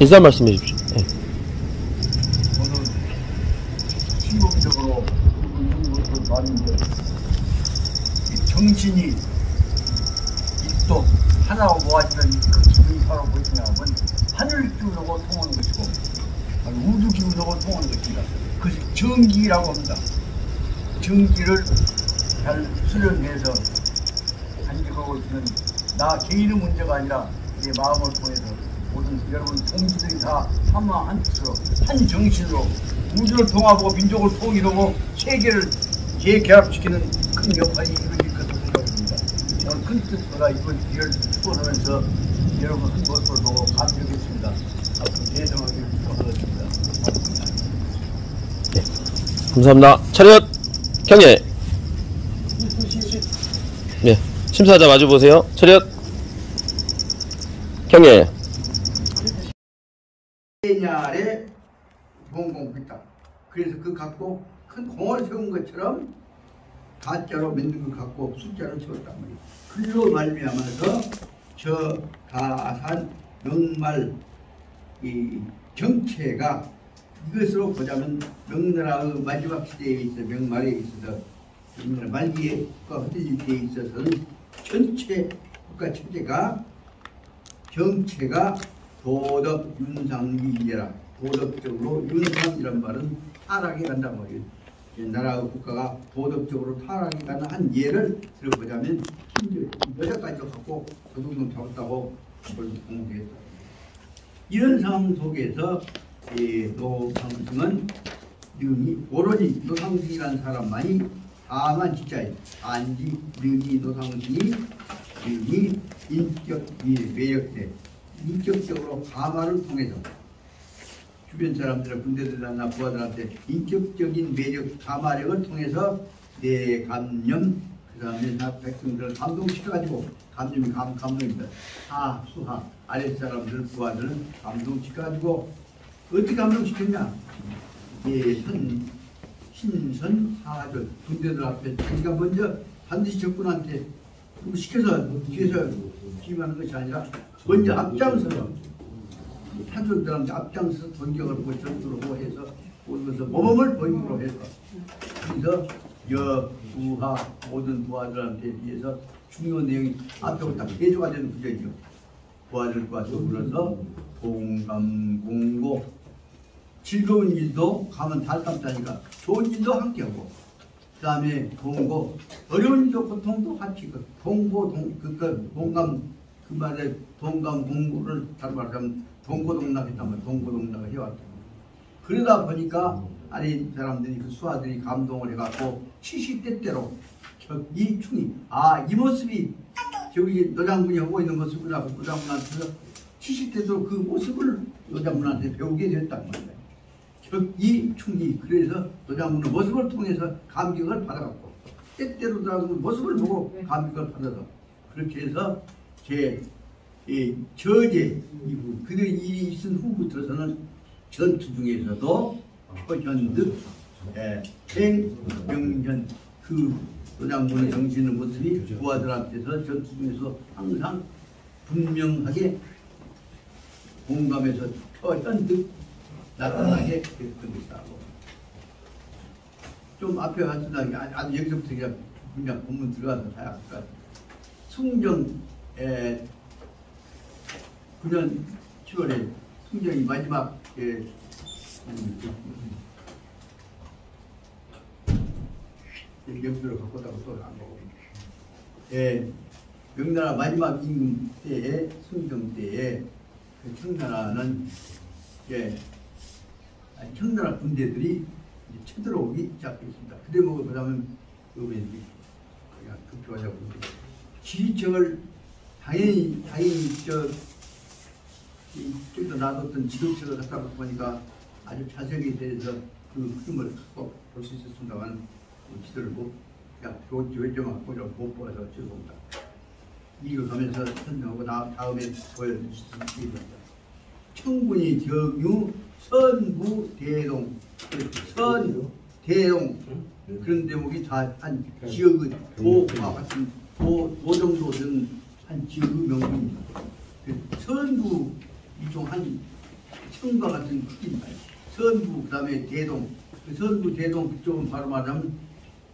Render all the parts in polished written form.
인사 말씀해 주십시오. 네. 저는 신공적으로 있는 것을 봤는데 정신이 일도 하나가 모아지면 그 기분이 바로 무엇이냐면 하늘 기운하고 통하는 것이고 우주 기운하고 통하는 것입니다. 그것이 정기라고 합니다. 정기를 잘 수련해서 간직하고 있는 나 개인의 문제가 아니라 내 마음을 통해서 모든 여러분 동지들이 다 하나 한 뜻으로 한 정신으로 우주를 통합하고 민족을 통일하고 세계를 재결합시키는 큰 역할이 이루어질 것으로 생각합니다. 저는 큰 뜻보다 이번 기회를 축원하면서 여러분 한 모습을 보고 감격했습니다. 앞으로 대성하기를 축원하겠습니다. 고맙습니다. 네, 감사합니다. 차렷 경례. 네, 심사자 마주 보세요. 차렷 경례. 옛날에 좋은 공부했다. 그래서 그 갖고 큰 공을 세운 것처럼 가짜로 만든 것 갖고 숫자를 세웠단 말이에요. 글로 말미암아서 저 가산 명말 이 정체가 이것으로 보자면 명나라의 마지막 시대에 있어 명말에 있어서 명나라 말기에 국가 흩어질 때에 있어서는 전체 국가 체제가 정체가 도덕 윤상미이라 도덕적으로 윤상이란 말은 타락해 간단 말이에요. 나라의 국가가 도덕적으로 타락해 가는 한 예를 들어보자면 여자까지 갖고 그 정도 잡았다고 그걸 공부했다. 이런 상황 속에서 노상승은 능이 오로지 노상승이라는 사람만이 다만 진짜예요. 단지 능이 노상승이 능이 인격 매력대 인격적으로 가마를 통해서 주변 사람들, 군대들이나 부하들한테 인격적인 매력, 가마력을 통해서 내 감염, 그 다음에 백성들을 감동시켜가지고 감염이 감동입니다. 하, 수하, 아랫사람들, 부하들은 감동시켜가지고 어떻게 감동시켰냐? 신선, 사절, 군대들 앞에 자기가 먼저 반드시 적군한테 시켜서 뒤에서 지휘하는 것이 아니라 먼저 앞장서서 타들들한테 앞장서서 존경을 하고 전투를 하고 해서 모든 것을 모범을 보임으로 해서 그래서 부하 모든 부하들한테 비해서 중요한 내용이 앞으로 딱 대조가 되는 구절이죠. 부하들과 더불어서 동감 공고 즐거운 일도 가면 달감다니까 좋은 일도 함께하고 그 다음에 동고 어려운 일도 고통도 같이 동고 동감 그 말에 동감 공고를 다른 말로 하면 동고동락했다면 동고동락을 해왔다. 그러다 보니까 아래 사람들이 그 수하들이 감동을 해갖고 70대 때로 이 충이 이 모습이 저기 노장군이 하고 있는 모습이나 노장군한테서 70대도 그 모습을 노장군한테 배우게 됐단 말이에요. 이 충이 그래서 노장군의 모습을 통해서 감격을 받아갖고 때때로 노장군의 모습을 보고 감격을 받아서 그렇게 해서 저제 이후 그들이 일이 있은 후부터서는 전투 중에서도 현득 행명현 그 노장군의 정신의 모습이 부하들한테서 전투 중에서 항상 분명하게 공감해서 현득 나타나게 됐던 것이라고. 좀 앞에 갔으나 아주 여기서부터 그냥 본문 들어가서 봐야 할 것 같아요. 숭정 9년 7월에 숭정이 마지막 명수를 갖고 오다고 또 안 보고 명나라 마지막 임금 때에 숭정 때에 그 청나라는 청나라 군대들이 쳐들어오기 시작했습니다. 그 대목을 보자면 그냥 급조하자고 지리적을 당연히 저기서 놔뒀던 지도책을 갖다 보니까 아주 자세하게 대해서 그 흐름을 갖고 볼 수 있었습니다만 지도를 그냥 교정하고 못 보아서 죄송합니다. 이거 가면서 설명하고 다음에 보여줄 수 있습니다. 청군이 경유 선부 대동 대동 그런 대목이 다 한 지역의 도와 같은 도 정도 되는 한 지역의 명분입니다. 선부 이쪽 한 성과 같은 크기입니다. 선부 그다음에 대동. 그 선부 대동 그쪽은 바로 말하면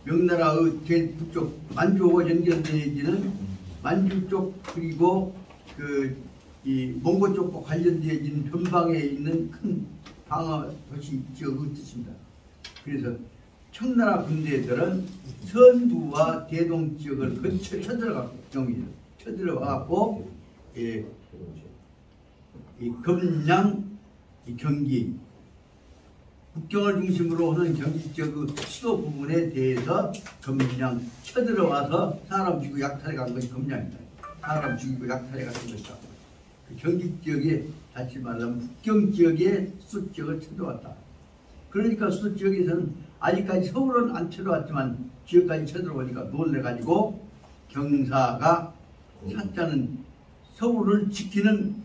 명나라의 북쪽 만주와 연결되어지는 만주 쪽 그리고 이 몽고 쪽과 관련되어진 변방에 있는 큰 방어 도시 지역의 뜻입니다. 그래서 청나라 군대들은 선부와 대동 지역을 거쳐 쳐들어갔고 경위를 쳐들어가고 이 금량, 이 경기 국경을 중심으로 하는 경기 지역의 수도 부분에 대해서 금량 쳐들어와서 사람 죽이고 약탈해 간 것이 금량입니다. 사람 죽이고 약탈해 간 것이다. 그 경기 지역에 다시 말하면 국경 지역에 수도 지역을 쳐들어왔다. 그러니까 수도 지역에서는 아직까지 서울은 안 쳐들어왔지만 지역까지 쳐들어오니까 놀래가지고 경사가 사자는 서울을 지키는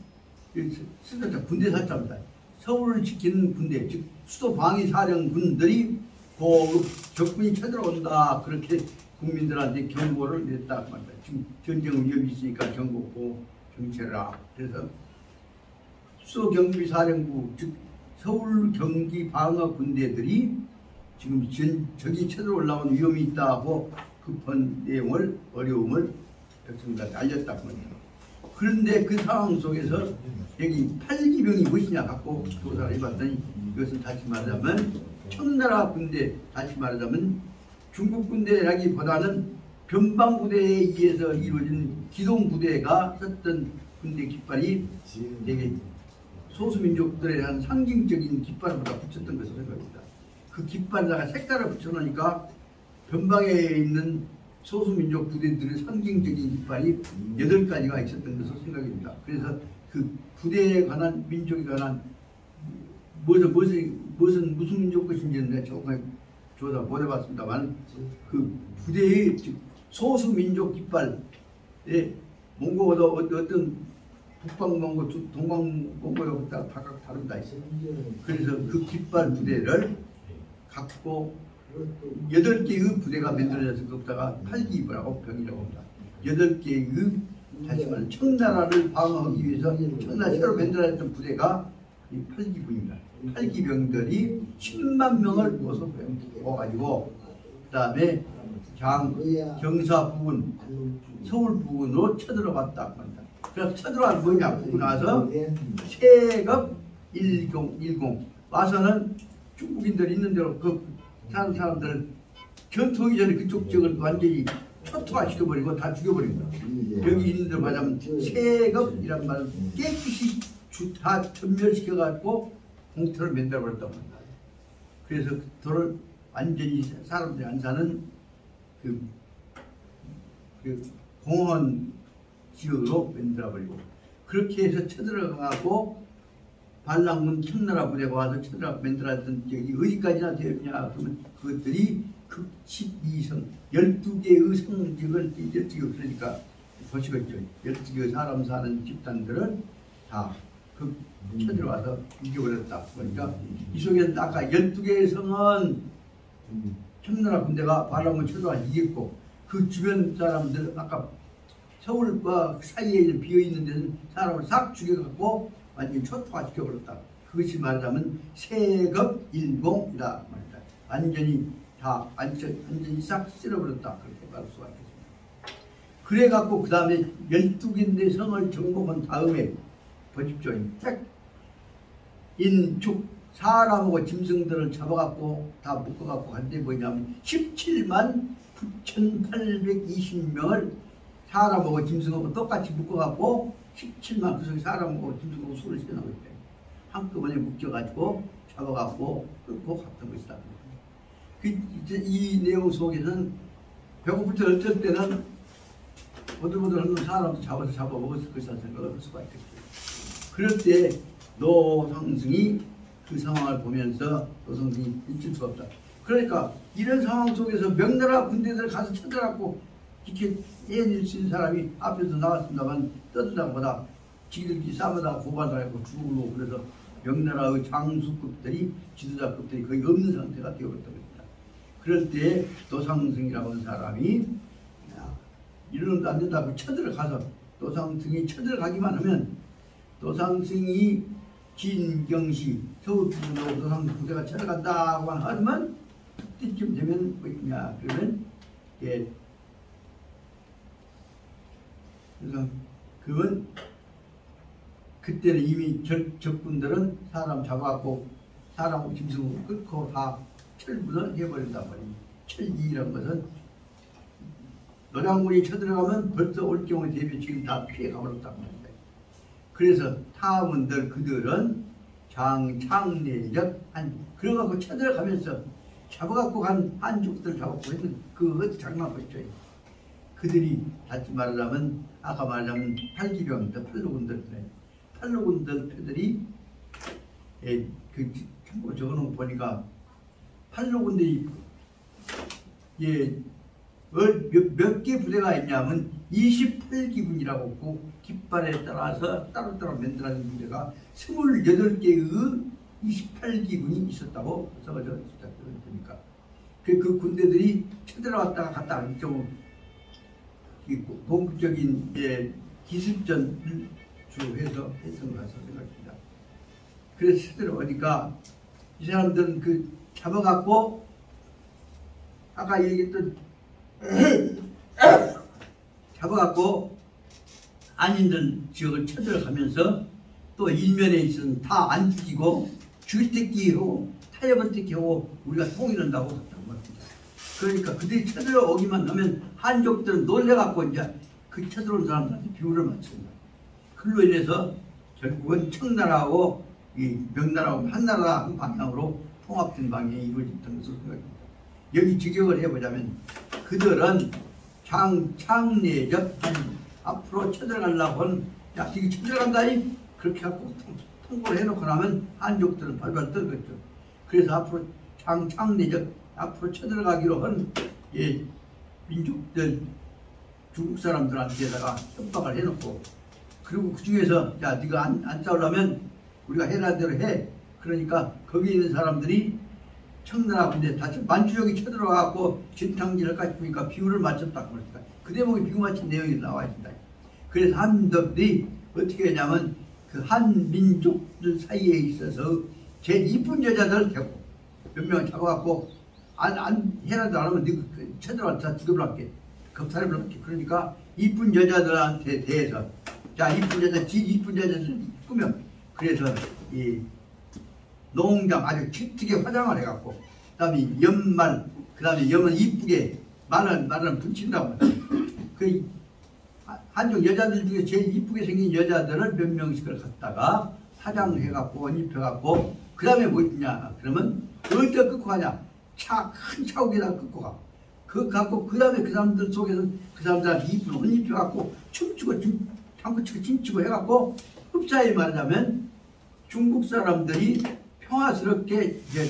군대 사자입니다. 서울을 지키는 군대, 즉 수도 방위 사령군들이 고급 적군이 쳐들어온다 그렇게 국민들한테 경고를 냈다 말이다. 지금 전쟁 위협이 있으니까 경고고 경찰이라. 그래서 수도 경비 사령부 즉 서울 경기 방어 군대들이 지금 적이 쳐들어올라온 위험이 있다고 급한 내용을 어려움을 백성들한테 알렸다고 합니다. 그런데 그 상황 속에서 여기 팔기병이 무엇이냐 갖고 조사를 해봤더니 이것은 다시 말하자면 청나라 군대, 다시 말하자면 중국 군대라기보다는 변방 부대에 의해서 이루어진 기동 부대가 썼던 군대 깃발이 되게 소수민족들에 대한 상징적인 깃발보다 붙였던 것을 생각합니다. 그 깃발에다가 색깔을 붙여놓으니까 변방에 있는 소수민족 부대들의 상징적인 깃발이 8가지가 있었던 것으로 생각합니다. 그래서 그 부대에 관한 민족에 관한 무슨 민족 것인지는 내가 정확하게 조사 못 해봤습니다만 그 부대의 소수민족 깃발에 몽고보다 어떤 북방몽고, 동방몽고하고 각각 다릅니다. 그래서 그 깃발 부대를 갖고 8개의 부대가 만들어져서 거기다가 팔기부라고 병이라고 합니다. 8개의 다시 말해 청나라를 방어하기 위해서 청나라 새로 만들어졌던 부대가 이 팔기부입니다. 팔기병들이 10만 명을 모아가지고 그 다음에 경사 부근, 서울 부근으로 쳐들어갔다 합니다. 그래서 쳐들어간 뭐냐 보고 나서 세급 10 와서는 중국인들이 있는 대로 그 사는 사람들을 전투하기 전에 그쪽 지역을 완전히 초토화 시켜버리고 다 죽여버립니다. 여기 있는 데로 말하면 세급이란 말은 깨끗이 다 전멸시켜가지고 공터를 만들어버렸단 말입니다. 그래서 그 돌을 완전히 사람들이 안 사는 그 공원 지역으로 만들어버리고 그렇게 해서 쳐들어가고 반란군 청나라 부대가 와서 쳐들어 만들었던 지역이 어디까지나 되었냐 그러면 그것들이 극 12성 12개의 성직을 12개 없으니까 보시겠죠. 12개의 사람 사는 집단들은 다 쳐들어와서 이겨버렸다. 그러니까 이 속에는 아까 12개의 성은 청나라 군대가 반란군 쳐들어와 이겼고 그 주변 사람들 아까 서울과 사이에 비어있는 데는 사람을 싹 죽여갖고 완전히 초토화시켜버렸다. 그것이 말하자면 세급 10이다 말이다. 완전히 다 완전히 싹 쓸어버렸다. 그렇게 말할 수가 있겠습니다. 그래갖고 그 다음에 12개인데 성을 정복한 다음에 보십시오. 인축 사람하고 짐승들을 잡아갖고 다 묶어갖고 한데 뭐냐면 17만 9,820명을 사람하고 짐승하고 똑같이 묶어갖고 17만 그 속에 사람하고 짐승하고 수를 시켜나고 있대요. 한꺼번에 묶여가지고 잡아갖고 끌고 갔던 것이다. 이 내용 속에는 배고플 때 어쩔 때는 보들보들하는 사람도 잡아 먹었을 것이라 생각을 할 수가 있겠죠. 그럴 때 노성승이 그 상황을 보면서 노성승이 잊을 수가 없다. 그러니까 이런 상황 속에서 명나라 군대들 가서 쳐들어갖고 이렇게 해낼 수 있는 사람이 앞에서 나왔습니다만 떠든다고 보다 지들끼리 싸우다가 고발하고 죽고 그래서 명나라의 장수급들이 지도자급들이 거의 없는 상태가 되어버렸던 겁니다. 그럴 때 노상승이라고 하는 사람이 이러면 안 된다고 쳐들어가서 노상승이 쳐들어가기만 하면 노상승이 진경시 서울부로 노상 부대가 찾아간다고 하면 그때쯤 되면 뭐냐 그러면 예 그래서 그건 그때는 이미 적군들은 사람 잡아갖고 사람 짐승 끊고 다 철분을 해버린단 말이에요. 철기라는 것은 노량군이 쳐들어가면 벌써 올 경우 대비 지금 다 피해가버렸단 말입니다. 그래서 타문들 그들은 장창내적 그래갖고 쳐들어가면서 잡아갖고 간 한족들 잡아갖고 했는 그 장난 보죠. 그들이 다시 말하자면 아까 말하자면 팔기병들 팔로군들 팔로군들 패들이 그 참고 적어놓은 거 보니까 팔로군들이 몇 개 부대가 있냐면 28기군이라고 그 깃발에 따라서 따로따로 만들어진 부대가 28개의 28기군이 있었다고 써져 있으니까 그 군대들이 쳐들어왔다가 갔다가 이쪽 본격적인 기습전을 주해서 했던 것으로 생각합니다. 그래서 쳐들어오니까 이 사람들은 그 잡아갖고 아까 얘기했던 잡아갖고 안인들 지역을 쳐들어가면서 또 일면에 있으면 다 안 죽이고 주택기하고 타협을택하고 우리가 통일한다고 했단 말입니다. 그러니까 그들이 쳐들어오기만 하면 한족들은 놀래갖고 이제 그 쳐들어온 사람들한테 비율을 맞춘다. 그로 인해서 결국은 청나라하고 이 명나라하고 한나라 한 방향으로 통합된 방향이 이루어졌던 것으로 생각합니다. 여기 직역을 해보자면 그들은 장창내적 앞으로 쳐들어가려고 하는 야 이게 쳐들어간다니 그렇게 갖고 통보를 해놓고 나면 한족들은 발발 떨겠죠. 그래서 앞으로 장창내적 앞으로 쳐들어가기로 한 민족들 중국 사람들한테다가 협박을 해놓고 그리고 그 중에서 야 네가 안 싸우려면 우리가 해라는 대로 해. 그러니까 거기 있는 사람들이 청나라 군대 다시 만주족이 쳐들어가고 진탕질을 까지 보니까 비율을 맞췄다 그러니까 그 대목에 비유 맞춘 내용이 나와 있습니다. 그래서 한민족들이 어떻게 했냐면 그 한민족들 사이에 있어서 제일 이쁜 여자들을 대고 몇 명 잡아갖고 안 해라도 안 하면 네가 쳐들어와 다 죽여버릴게 겁탈을 할게. 그러니까 이쁜 여자들한테 대해서 자 이쁜 여자들 꾸며 그래서 이 농장 아주 칙칙하게 화장을 해갖고 그 다음에 연말 그 다음에 염은 이쁘게 말은 붙인다고 그 한쪽 여자들 중에 제일 이쁘게 생긴 여자들을 몇 명씩을 갖다가 화장해갖고 옷 입혀갖고 그 다음에 뭐 있냐 그러면 어디다 끊고 가냐 큰 차옥에다 끊고 가 그거 갖고 그 다음에 그 사람들 속에서 그 사람들한테 이쁜 옷 입혀갖고 춤추고 장구치고 춤추고 해갖고 흡사히 말하자면 중국 사람들이 평화스럽게 이제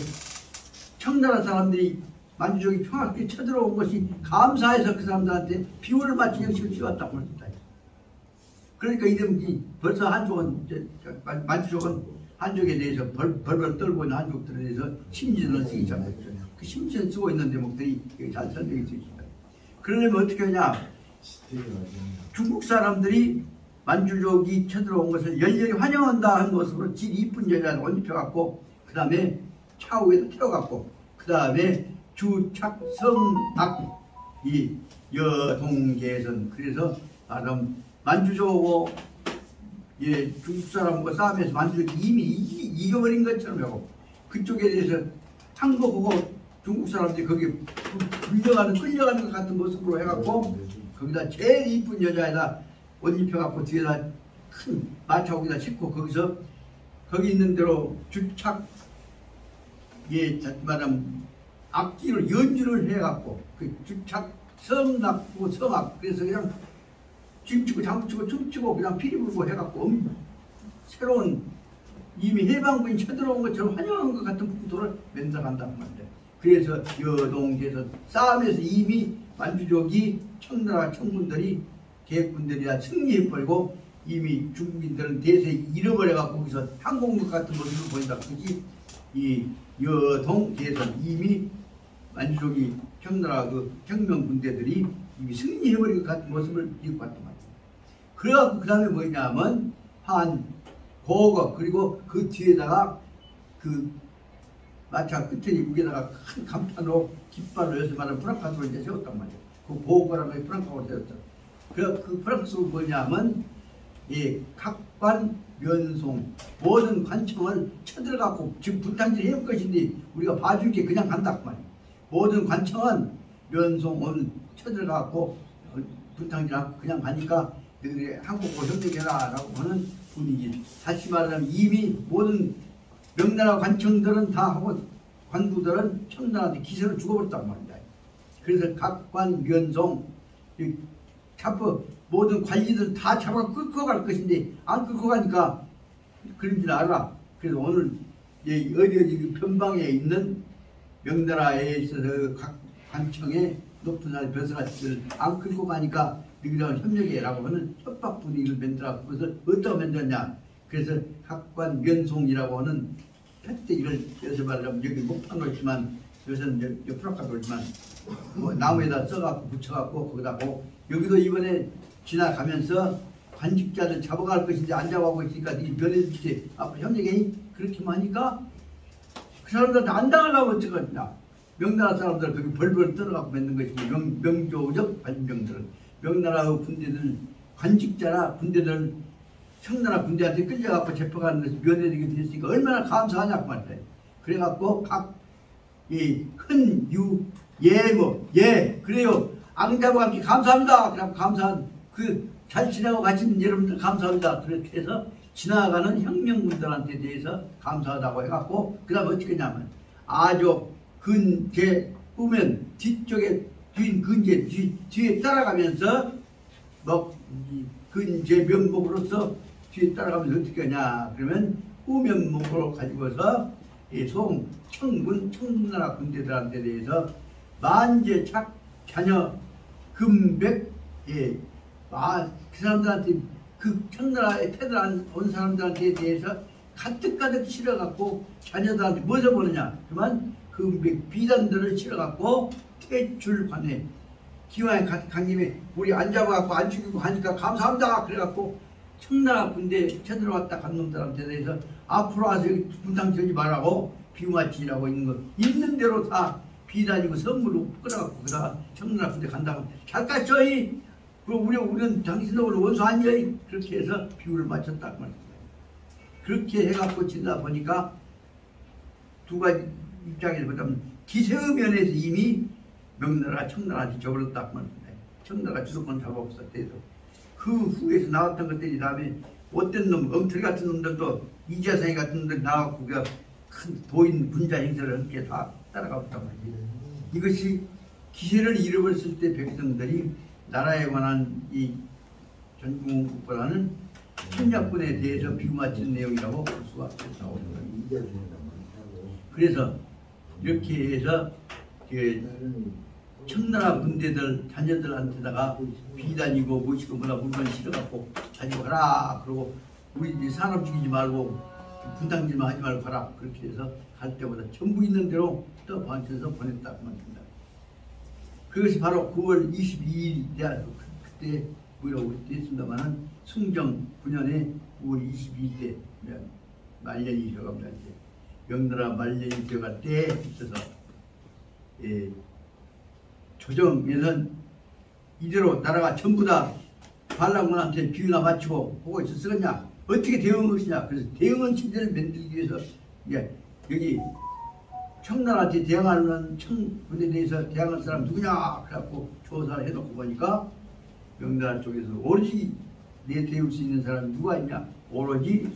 청나라 사람들이 만주족이 평화롭게 쳐들어온 것이 감사해서 그 사람들한테 비율을 맞춘 형식을 씌웠다고 합니다. 그러니까 이름이 벌써 한족은 만주족은 한족에 대해서 벌벌 떨고 있는 한족들에 대해서 심진을 쓰기 시작했죠. 그 심진 쓰고 있는 대목들이 잘 설명이 되어 있습니다. 그러려면 어떻게 하냐? 중국 사람들이 만주족이 쳐들어온 것을 열렬히 환영한다 하는 모습으로 질 이쁜 여자를 옷 입혀갖고 그 다음에 차후에도 태워갖고 그 다음에 주착성악 이 여동계선 그래서 만주족하고 중국 사람과 싸움에서 만주족이 이미 이겨버린 것처럼 하고 그쪽에 대해서 한국하고 중국 사람들이 거기 끌려가는 것 같은 모습으로 해갖고 거기다 제일 이쁜 여자에다 옷 입혀갖고 뒤에다 큰 마차옥에다 싣고 거기서 거기 있는 대로 주착 말하면 악기를 연주를 해갖고 그 주착 성악고 성악 그래서 그냥 춤추고 장구치고 춤추고 그냥 피리 불고 해갖고 새로운 이미 해방군이 쳐들어온 것처럼 환영한 것 같은 풍토를 만들어간다는 말인데 그래서 여동계에서 싸움에서 이미 만주족이 청나라 청군들이 계획군들이라 승리해버리고 이미 중국인들은 대세에 잃어버려갖고 거기서 항공국 같은 모습을 보인다. 그지 이 여동계에서 이미 만주족이 청나라 그 혁명군대들이 이미 승리해버린 것 같은 모습을 입고 왔단 말이에요. 그래갖고 그 다음에 뭐냐면 고거 그리고 그 뒤에다가 그 마차 끝에 위에다가 큰 간판으로 깃발로 여기서 말하는 프랑카스로 이제 세웠단 말이에요. 그 보고라는 게 프랑카스로 세웠죠. 그 프랑스가 뭐냐면 이 각관 면송 모든 관청을 쳐들어갖고 지금 분탕질 해올 것인데 우리가 봐줄게 그냥 간다 그 말이에요. 모든 관청은 면송을 쳐들어갖고 분탕질하고 그냥 가니까 너희들이 한국과 협력해라 라고 하는 분위기. 다시 말하면 이미 모든 명나라 관청들은 다 하고 관구들은 청나라한테 기세를 죽어버렸단 말입니다. 그래서 각관 면송 잡어 모든 관리들 다 잡아 끌고 갈 것인데 안 끌고 가니까 그런 줄 알아. 그래서 오늘 어디 변방에 있는 명나라에 있어서 각 관청의 높은 사람 변사가들 안 끌고 가니까 너희들하고 협력해라고 하는 협박 분위기를 만들어 그것을 어떻게 만들었냐. 그래서 각관 면송이라고 하는 팩트를 여기서 말하자면 여기 목판으로 있지만 여기서는 프라카로 있지만 뭐 나무에다 써갖고 붙여갖고 거기다 뭐 여기도 이번에 지나가면서 관직자들 잡아갈 것인데 안 잡아가고 있으니까 네 면회주지 앞으로 협력해 그렇게만 하니까 그 사람들한테 안 당하려고 어쩌겠냐. 명나라 사람들 거기 벌벌 떨어갖고 맺는 것이고 명조적 관병들은 명나라의 군대들 관직자나 군대들 청나라 군대한테 끌려갖고 잡혀가는 것이 면회되게 됐으니까 얼마나 감사하냐고 말이야. 그래갖고 각 이 큰 유 예 뭐 예 그래요 앙자와 함께 감사합니다. 그럼 감사한 그 잘 지내고 가신 여러분들 감사합니다. 그렇게 해서 지나가는 혁명군들한테 대해서 감사하다고 해갖고 그 다음 어떻게 하냐면 아주 근제 보면 뒤쪽에 근제 뒤에 따라가면서 뭐 근제 면목으로서 뒤에 따라가면서 어떻게 하냐 그러면 후면목으로 가지고서 송 청군 청나라 군대들한테 대해서 만제착 자녀 금백 그 사람들한테 그 청나라에 태어난 온 사람들한테 대해서 가득가득 실어갖고 자녀들한테 무엇을 보느냐 그만 금백 비단들을 실어갖고 퇴출관에 기왕에 간 김에 우리 안 잡아갖고 안 죽이고 하니까 감사합니다. 그래갖고 청나라 군대 쳐들어왔다 간 놈들한테 대해서 앞으로 와서 여기 분탕 쳐지 말라고 비마치라고 있는 거 있는 대로 다 비단이고 선물로 끌어갖고 그다 청나라 군대 간다고 잘 갔죠? 우리는 당신들 원수 아니에요? 그렇게 해서 비유를 맞췄다 그 말입니다. 그렇게 해갖고 지다 보니까 두 가지 입장에서 보자면 기세의 면에서 이미 명나라가 청나라한테 져버렸다 그 말입니다. 청나라가 주도권 잡아없었대서 그 후에서 나왔던 것들이 다음에 어떤 놈 엉터리 같은 놈들도 이자상이 같은 놈들 나왔고 큰 도인 분자 행사를 함께 다 따라가봤단 말이에요. 이것이 기세를 잃어버렸을 때 백성들이 나라에 관한 이 전국보다는 침략군에 대해서 비맞춘 내용이라고 볼 수가 나오는 거예요. 그래서 이렇게 해서 청나라 군대들 자녀들한테다가 비단이고 무엇이고 뭐라 물건 실어갖고 가지고 가라. 그러고 우리 사람 죽이지 말고 분탕질만 하지 말고 가라. 그렇게 해서 갈 때보다 전부 있는 대로 또 반쳐서 보냈다. 그만입니다. 그것이 바로 9월 22일이야. 그때 뭐라고 했습니다만은 승정 9년에 9월 22일 때 말년이 되어갑니다. 명나라 말년이 되어갈 때에 있어서 조정에는 이대로 나라가 전부 다 반란군한테 비유나 맞추고 보고 있었으냐 어떻게 대응할 것이냐. 그래서 대응은 체제를 만들기 위해서 여기 청나라한테 대항하는 청군에 대해서 대항할 사람 누구냐 그래갖고 조사를 해놓고 보니까 명나라 쪽에서 오로지 내 대울 수 있는 사람이 누가 있냐 오로지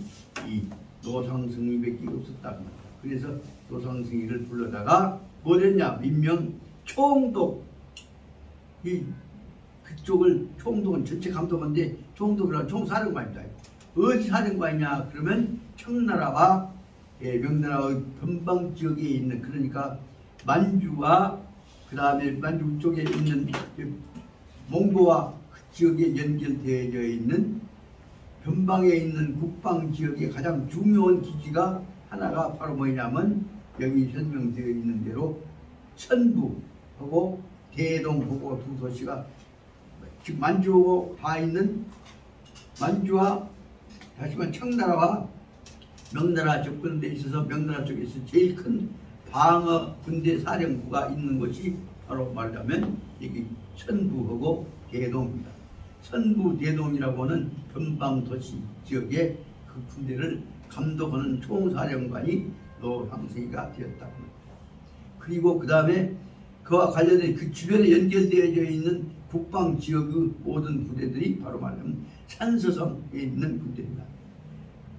이 노상승이밖에 없었다. 그래서 노상승이를 불러다가 뭐 했냐 민명 총독 그쪽을 총독은 전체 감독인데 총독이라 총사령관입니다. 어디 사령관이냐 그러면 청나라와 명나라의 변방 지역에 있는 그러니까 만주와 그 다음에 만주 쪽에 있는 몽고와 그 지역에 연결되어 있는 변방에 있는 국방 지역의 가장 중요한 기지가 하나가 바로 뭐냐면 여기 설명되어 있는 대로 천부하고 대동하고 두 도시가 지금 만주하고 다 있는 만주와 다시만 청나라와 명나라 접근에 데 있어서 명나라 쪽에서 제일 큰 방어 군대 사령부가 있는 곳이 바로 말하자면 여기 천부하고 대동입니다. 천부 대동이라고 하는 변방도시 지역에 그 군대를 감독하는 총사령관이 노상승이가 되었다고 합니다. 그리고 그 다음에 그와 관련된 그 주변에 연결되어져 있는 국방 지역의 모든 부대들이 바로 말하면 산서성에 있는 군대입니다.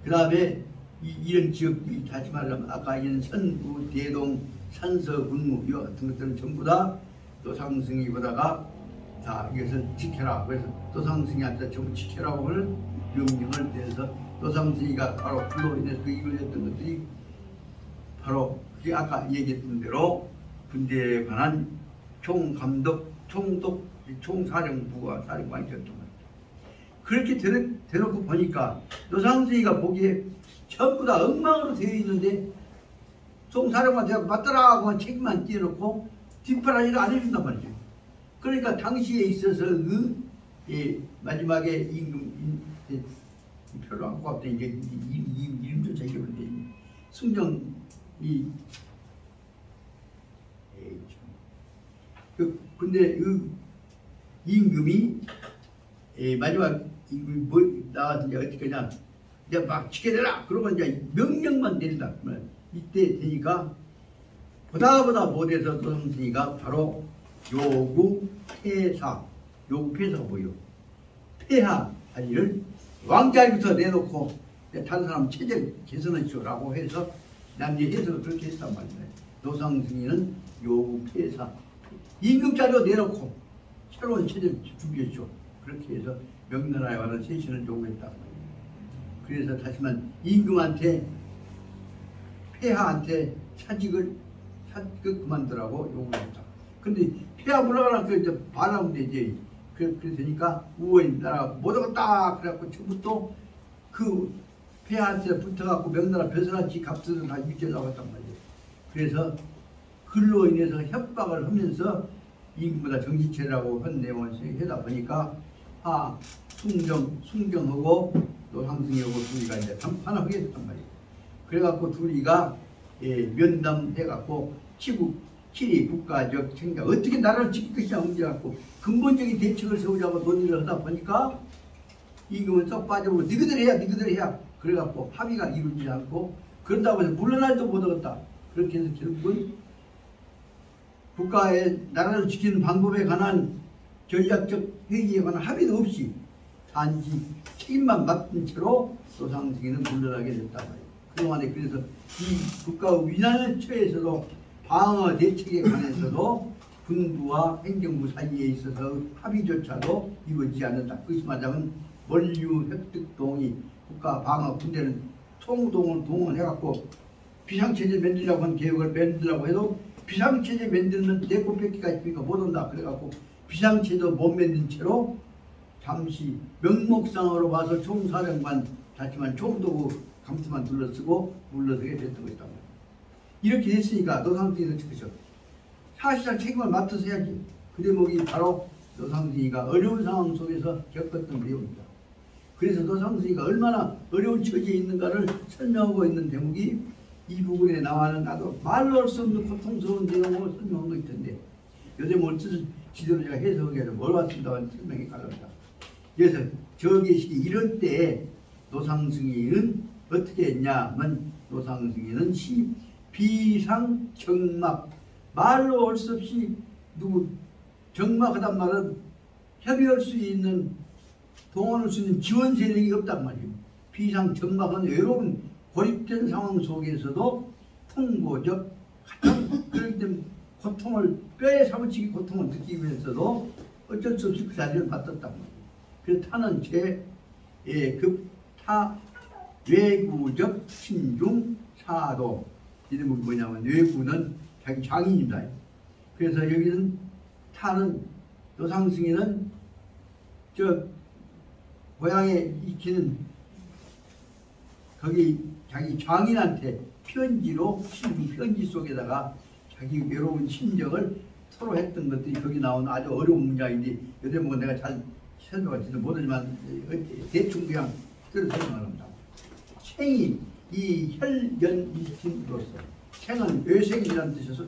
그 다음에 이런 지역들이 다시 말하면 아까 있는 선부, 대동, 산서, 군무 이와 같은 것들은 전부 다 노상승이 보다가 자 이것을 지켜라. 그래서 노상승이한테 전부 지켜라고 하는 명령을 내서 노상승이가 바로 그로 인해서 그 일을 했던 것들이 바로 그게 아까 얘기했던 대로 군대에 관한 총감독, 총독, 총사령부가 사령관이 되었던 겁니다. 그렇게 대놓고 보니까 노상승이가 보기에 전부 다 엉망으로 되어 있는데 총사령관 되고 맞더라 하고 책임만 띄워놓고 뒷바라지를 안 해준단 말이죠. 그러니까 당시에 있어서 그 마지막에 임금 별로 안 고맙다 이제 이름도 제기했는데 승정 근데 그 임금이 마지막 임금이 뭐 나와서 이제 어떻게 하냐 이제 막 지켜내라 그러고 이제 명령만 내린다. 이때 되니까 보다 못해서 노상승이가 바로 요구 폐사가 뭐요? 폐하 아니를 왕자부터 내놓고 다른 사람 체제 개선하시오라고 해서 남녀해서 그렇게 했단 말이에요. 노상승이는 요구 폐사 임금자료 내놓고 새로운 체제를 준비했죠. 그렇게 해서 명나라에 관한 쇄신을 요구했단 말이에요. 그래서 다시만 임금한테 폐하한테 사직을 그만두라고 요구했다. 근데 폐하 물러가라니까 이제 반하면 되지. 그렇게 되니까 우호인 나라가 못하겠다. 그래갖고 처음부터 그 폐하한테 붙어갖고 명나라 벼슬아치 값을 다 유지하려고 했단 말이에요. 그래서 글로 인해서 협박을 하면서 임금보다 정신체라고 한 내용을 하다 보니까 숭정하고 노상승이하고 둘이가 이제 담판을 하게 됐단 말이에요. 그래갖고 둘이가 면담해갖고 칠이 국가적 책임자 어떻게 나라를 지킬 것이냐 문제갖고 근본적인 대책을 세우자고 논의를 하다 보니까 임금은 쏙 빠져보고 너희들 해야 그래갖고 합의가 이루어지지 않고 그런다고 해서 물러날도 못하겠다. 그렇게 해서 결국은 국가의 나라를 지키는 방법에 관한 전략적 회의에 관한 합의도 없이 단지 책임만 맡은 채로 노상승이는 물러나게 됐단 말이에요. 그동안에 그래서 이 국가의 위난을 처해서도 방어 대책에 관해서도 군부와 행정부 사이에 있어서 합의조차도 이루어지지 않는다. 그것이 말하자면 원류 획득 동의 국가 방어 군대는 총동을 동원해갖고 비상체제 만들려고 한 계획을 만들려고 해도 비상체제 만들면 내고 뺏기가 있으니까 못온다. 그래갖고 비상체제도 못 만든 채로 잠시 명목상으로 봐서 총사령관 하지만 총도구 감투만 둘러쓰고 물러서게 됐던 것이다. 이렇게 됐으니까 노상승이는 그죠. 사실상 책임을 맡아서 해야지. 그 대목이 바로 노상승이가 어려운 상황 속에서 겪었던 내용입니다. 그래서 노상승이가 얼마나 어려운 처지에 있는가를 설명하고 있는 대목이 이 부분에 나와는 나도 말로 할 수 없는 고통스러운 내용으로 설명한 거 있던데 요새 뭘 지도로 제가 해석하기 위해서 뭘 왔습니다만 설명이 가릅니다. 그래서 저기시기 이럴 때 노상승이는 어떻게 했냐면 노상승이는 비상정막 말로 할 수 없이 정막하단 말은 협의할 수 있는 동원할 수 있는 지원 세력이 없단 말이에요. 비상정막은 외로운 고립된 상황 속에서도 통고적 가장 그럴 때 고통을 뼈에 사무치게 고통을 느끼기 위해서도 어쩔 수 없이 그 자리를 맡았단 말이에요. 그래서 타는 타 외구적 신중 사도 이름은 뭐냐면 외구는 자기 장인입니다. 그래서 여기는 타는 노상승이는 저 고향에 익히는 거기 자기 장인한테 편지로 편지 속에다가 자기 외로운 심정을 토로했던 것들이 거기 나오는 아주 어려운 문장인데 요새 뭐 내가 잘 설명할지도 모르지만 대충 그냥 뜻을 설명을 합니다. 챙이 이 혈연일신으로서 생은 외생이라는 뜻에서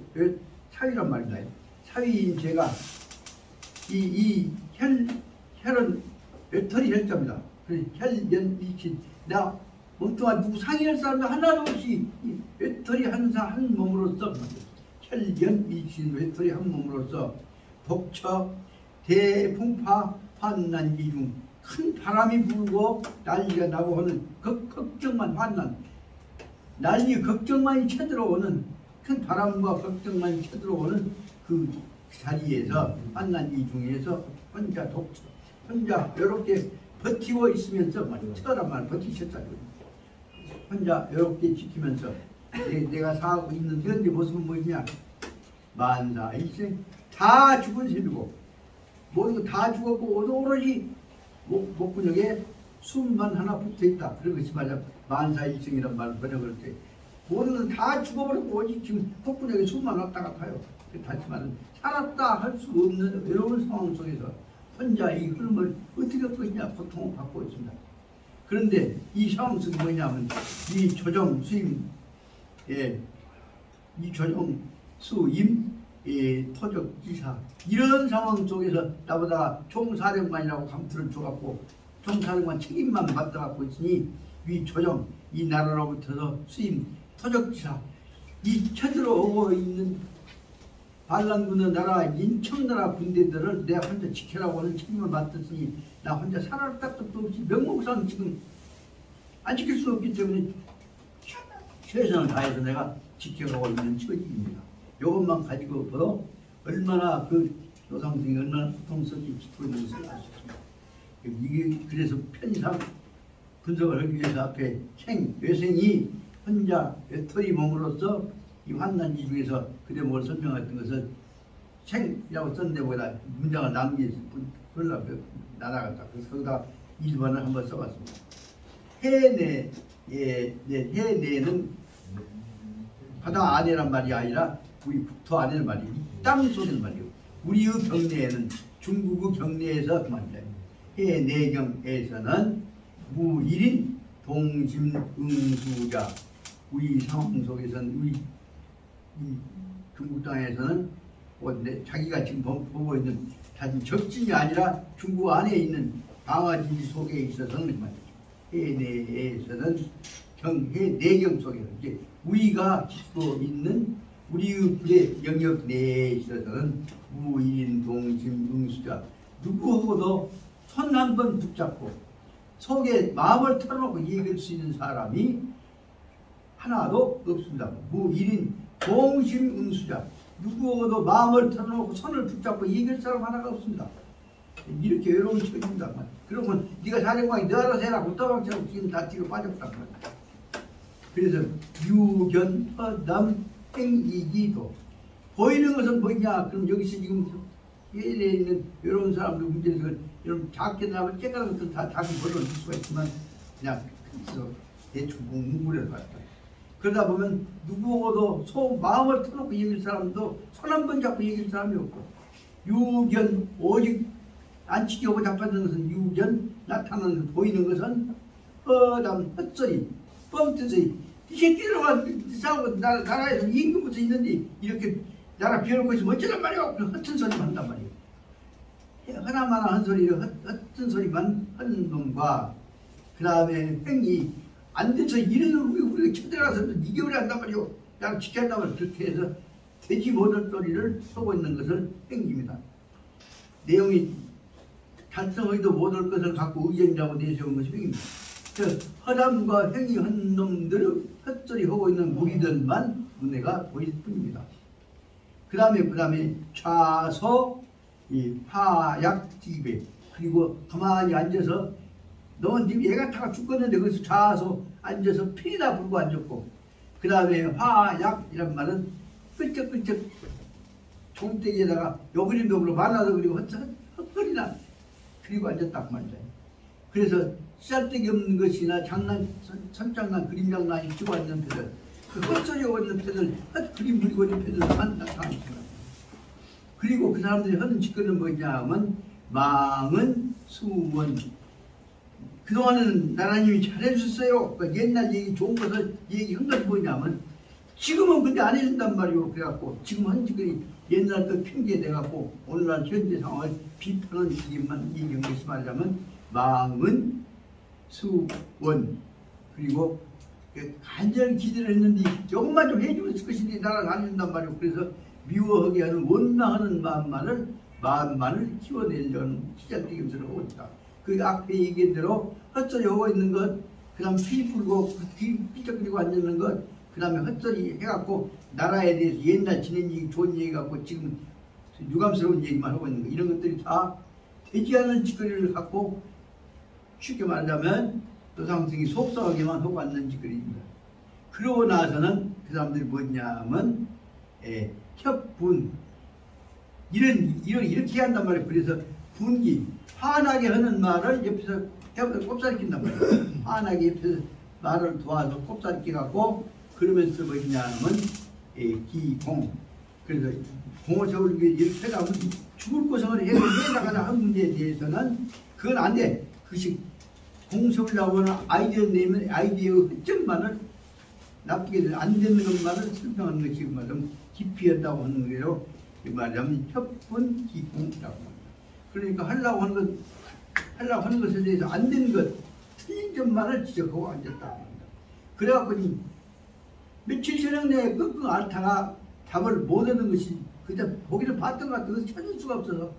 사위란 말이다. 사위인 제가 이 혈은 외털이 혈자입니다. 그래서 혈연일신 나 엉뚱한 누구 상의할 사람도 하나도 없이 외털이 한 몸으로서 혈연일신 외털이 한 몸으로서 독처 대풍파 환난이중 큰 바람이 불고 난리가 나고 하는 걱정만 환난 난리 걱정만이 쳐들어오는 큰 바람과 걱정만이 쳐들어오는 그 자리에서 환난이중에서 혼자 독처 혼자 이렇게 버티고 있으면서 처란 말 버티셨다고요. 혼자 이렇게 지키면서 내가 살고 있는 현재 모습은 뭐냐 만사일생 다 죽은 셈이고 모두 다 죽었고 오로지 목근육에 숨만 하나 붙어있다. 그것이 말이야 만사일생이란 말을 번역할 때 모두는 다 죽어버렸고 오직 지금 목근육에 숨만 왔다 갔아요. 다시 말하면 살았다 할 수 없는 외로운 상황 속에서 혼자 이 흐름을 어떻게 할 것이냐 고통을 받고 있습니다. 그런데 이 상황 속이 뭐냐면 이 조정 수임 이 조정 수임 토적지사 이런 상황 속에서 나보다 총사령관이라고 감투를 줘갖고 총사령관 책임만 받아갖고 있으니 이 조정 이 나라로부터 수임 토적지사 이 쳐들어오고 있는 반란군의 나라 인청나라 군대들을 내가 혼자 지켜라고 하는 책임을 맡았으니 나 혼자 살아날 딱도 없이 명목상 지금 안 지킬 수 없기 때문에 최선을 다해서 내가 지켜가고 있는 처지입니다. 이것만 가지고 보러 얼마나 그 노상승이 얼마나 고통스럽게 지키고 있는지 알 수 있습니다. 이게 그래서 편의상 분석을 하기 위해서 앞에 외생이 혼자 외톨이 몸으로서 이 환난지 중에서 그대 뭘 설명했던 것을 생이라고 썼는데 거기다 문장을 남기서 날아갔다. 그래서 거기다 1번을 한번 써봤습니다. 해내는 바다 안에란 말이 아니라 우리 국토 안에는 말이에요. 땅 속에는 말이에요. 우리의 경내에는 중국의 경내에서 그 말이에요. 해내경에서는 무일인 동심응수자 우리 상황 속에서는 우리 중국 땅에서는 자기가 지금 보고 있는 단지 적진이 아니라 중국 안에 있는 방화지 속에 있어서는 해내에서는 해내경 속에서 이제 우리가 짓고 있는 우리의 불의 영역 내에 있어서는 무인 동심 응수자 누구하고도 손 한 번 붙잡고 속에 마음을 털어놓고 얘기할 수 있는 사람이 하나도 없습니다. 무일인 동심 응수자 누구하고도 마음을 털어놓고 손을 붙잡고 얘기할 사람 하나가 없습니다. 이렇게 외로운 처지입니다. 그러면 네가 사령관이 너 알아서 해라 못다방처럼 지금 다 뒤로 빠졌단 말이야. 그래서 유견 허남 행이기도 보이는 것은 뭐냐? 그럼 여기서 지금 예에 있는 외로운 사람들 문제는 여러분 작게 나면 깨달은 것들 다 자기 벌을 줄 수가 있지만 그냥 대충 뭉구려서 갔다. 그러다 보면 누구하고도 마음을 터놓고 얘기할 사람도 손 한 번 잡고 얘기할 사람이 없고 유견 오직 안치기 하고 잡아드는 것은 유견 나타나는 보이는 것은 허담 헛소리 뻥뜨기 이 새끼들과 싸우고 나라에서 임금부터 있는데 이렇게 나라 비워놓고 있으면 어쩌란 말이야. 헛튼 소리만 한단 말이에요. 하나마나 헛튼 소리만 하는 놈과 그 다음에 행이 안 돼서 이런 우리가 쳐들어가서 이겨버려 한단 말이에요. 나를 지켜야 한단 말이에요. 그렇게 해서 되지 못할 소리를 하고 있는 것을 행입니다. 내용이 달성하지도 못할 것을 갖고 의견이라고 내세운 것이 행입니다. 허담과 행위 한 놈들을 헛소리 하고 있는 무리들만 눈에가 보일 뿐입니다. 그 다음에 좌서 이 화약지배 그리고 가만히 앉아서 넌 지금 얘가 다 죽겠는데 거기서 좌서 앉아서 피나 불고 앉았고 그 다음에 화약이란 말은 끄적끄적 종대기에다가 요그림도그로 말라서 그리고 헛거리나 그리고 앉았단 말이죠. 그래서 쓸데기 없는 것이나 선장난 그림장난이 치고 앉는 패들 그 헛소리하고 있는 패들 그림 그리고 있는 패들만 나타납니다. 그리고 그 사람들이 하는 짓거리는 뭐냐 하면 망은 수원 그동안은 나라님이 잘해주셨어요. 그러니까 옛날 얘기 좋은 것을 얘기한 것이 뭐냐면 지금은 근데 안 해준단 말이오. 그래갖고 지금 한 짓거리 옛날 그 핑계 대갖고 오늘날 현재 상황을 비판하는 얘기만 얘기한 것이 말하자면 망은 수원 그리고 간절히 기대를 했는데 조금만 좀 해주면 쓸 것인데 나라가 안 해준단 말이오. 그래서 미워하게 하는 원망하는 마음만을 키워내려는 시작되기를 하고 있다. 그 앞에 얘기한 대로 헛소리 하고 있는 것, 그 다음 피 불고 귀 삐쩍거리고 앉는 것, 그 다음에 헛소리 해갖고 나라에 대해서 옛날 지낸 얘기 좋은 얘기 갖고 지금 유감스러운 얘기만 하고 있는 것, 이런 것들이 다 되지 않은 짓거리를 갖고 쉽게 말하자면 도상승이 속상하게만 하고 앉는 짓거리입니다. 그러고 나서는 그 사람들이 뭐냐면 협분 이렇게 한단 말이에요. 그래서 분기 화나게 하는 말을 옆에서 꼽사리킨단 말이에요. 화나게 옆에서 말을 도와서 꼽사리키 갖고 그러면서 뭐냐면 기공 그래서 공허적으로 이렇게 해가면 죽을 고생을 해나가는 한 문제에 대해서는 그건 안 돼. 그것이 공석이라고 하는 아이디어 내면 아이디어의 흑점만을 나쁘게 안 되는 것만을 설명하는 것이 말하면 기피한다고 하는 거예요. 말하자면 협분 기공이라고 합니다. 그러니까 하려고 하는 것에 대해서 안 되는 것, 틀린 점만을 지적하고 앉았다고 합니다. 그래갖고 며칠 저녁 끙끙 앓다가 답을 못 얻은 것이 그때 보기를 봤던 것 같아서 찾을 수가 없어서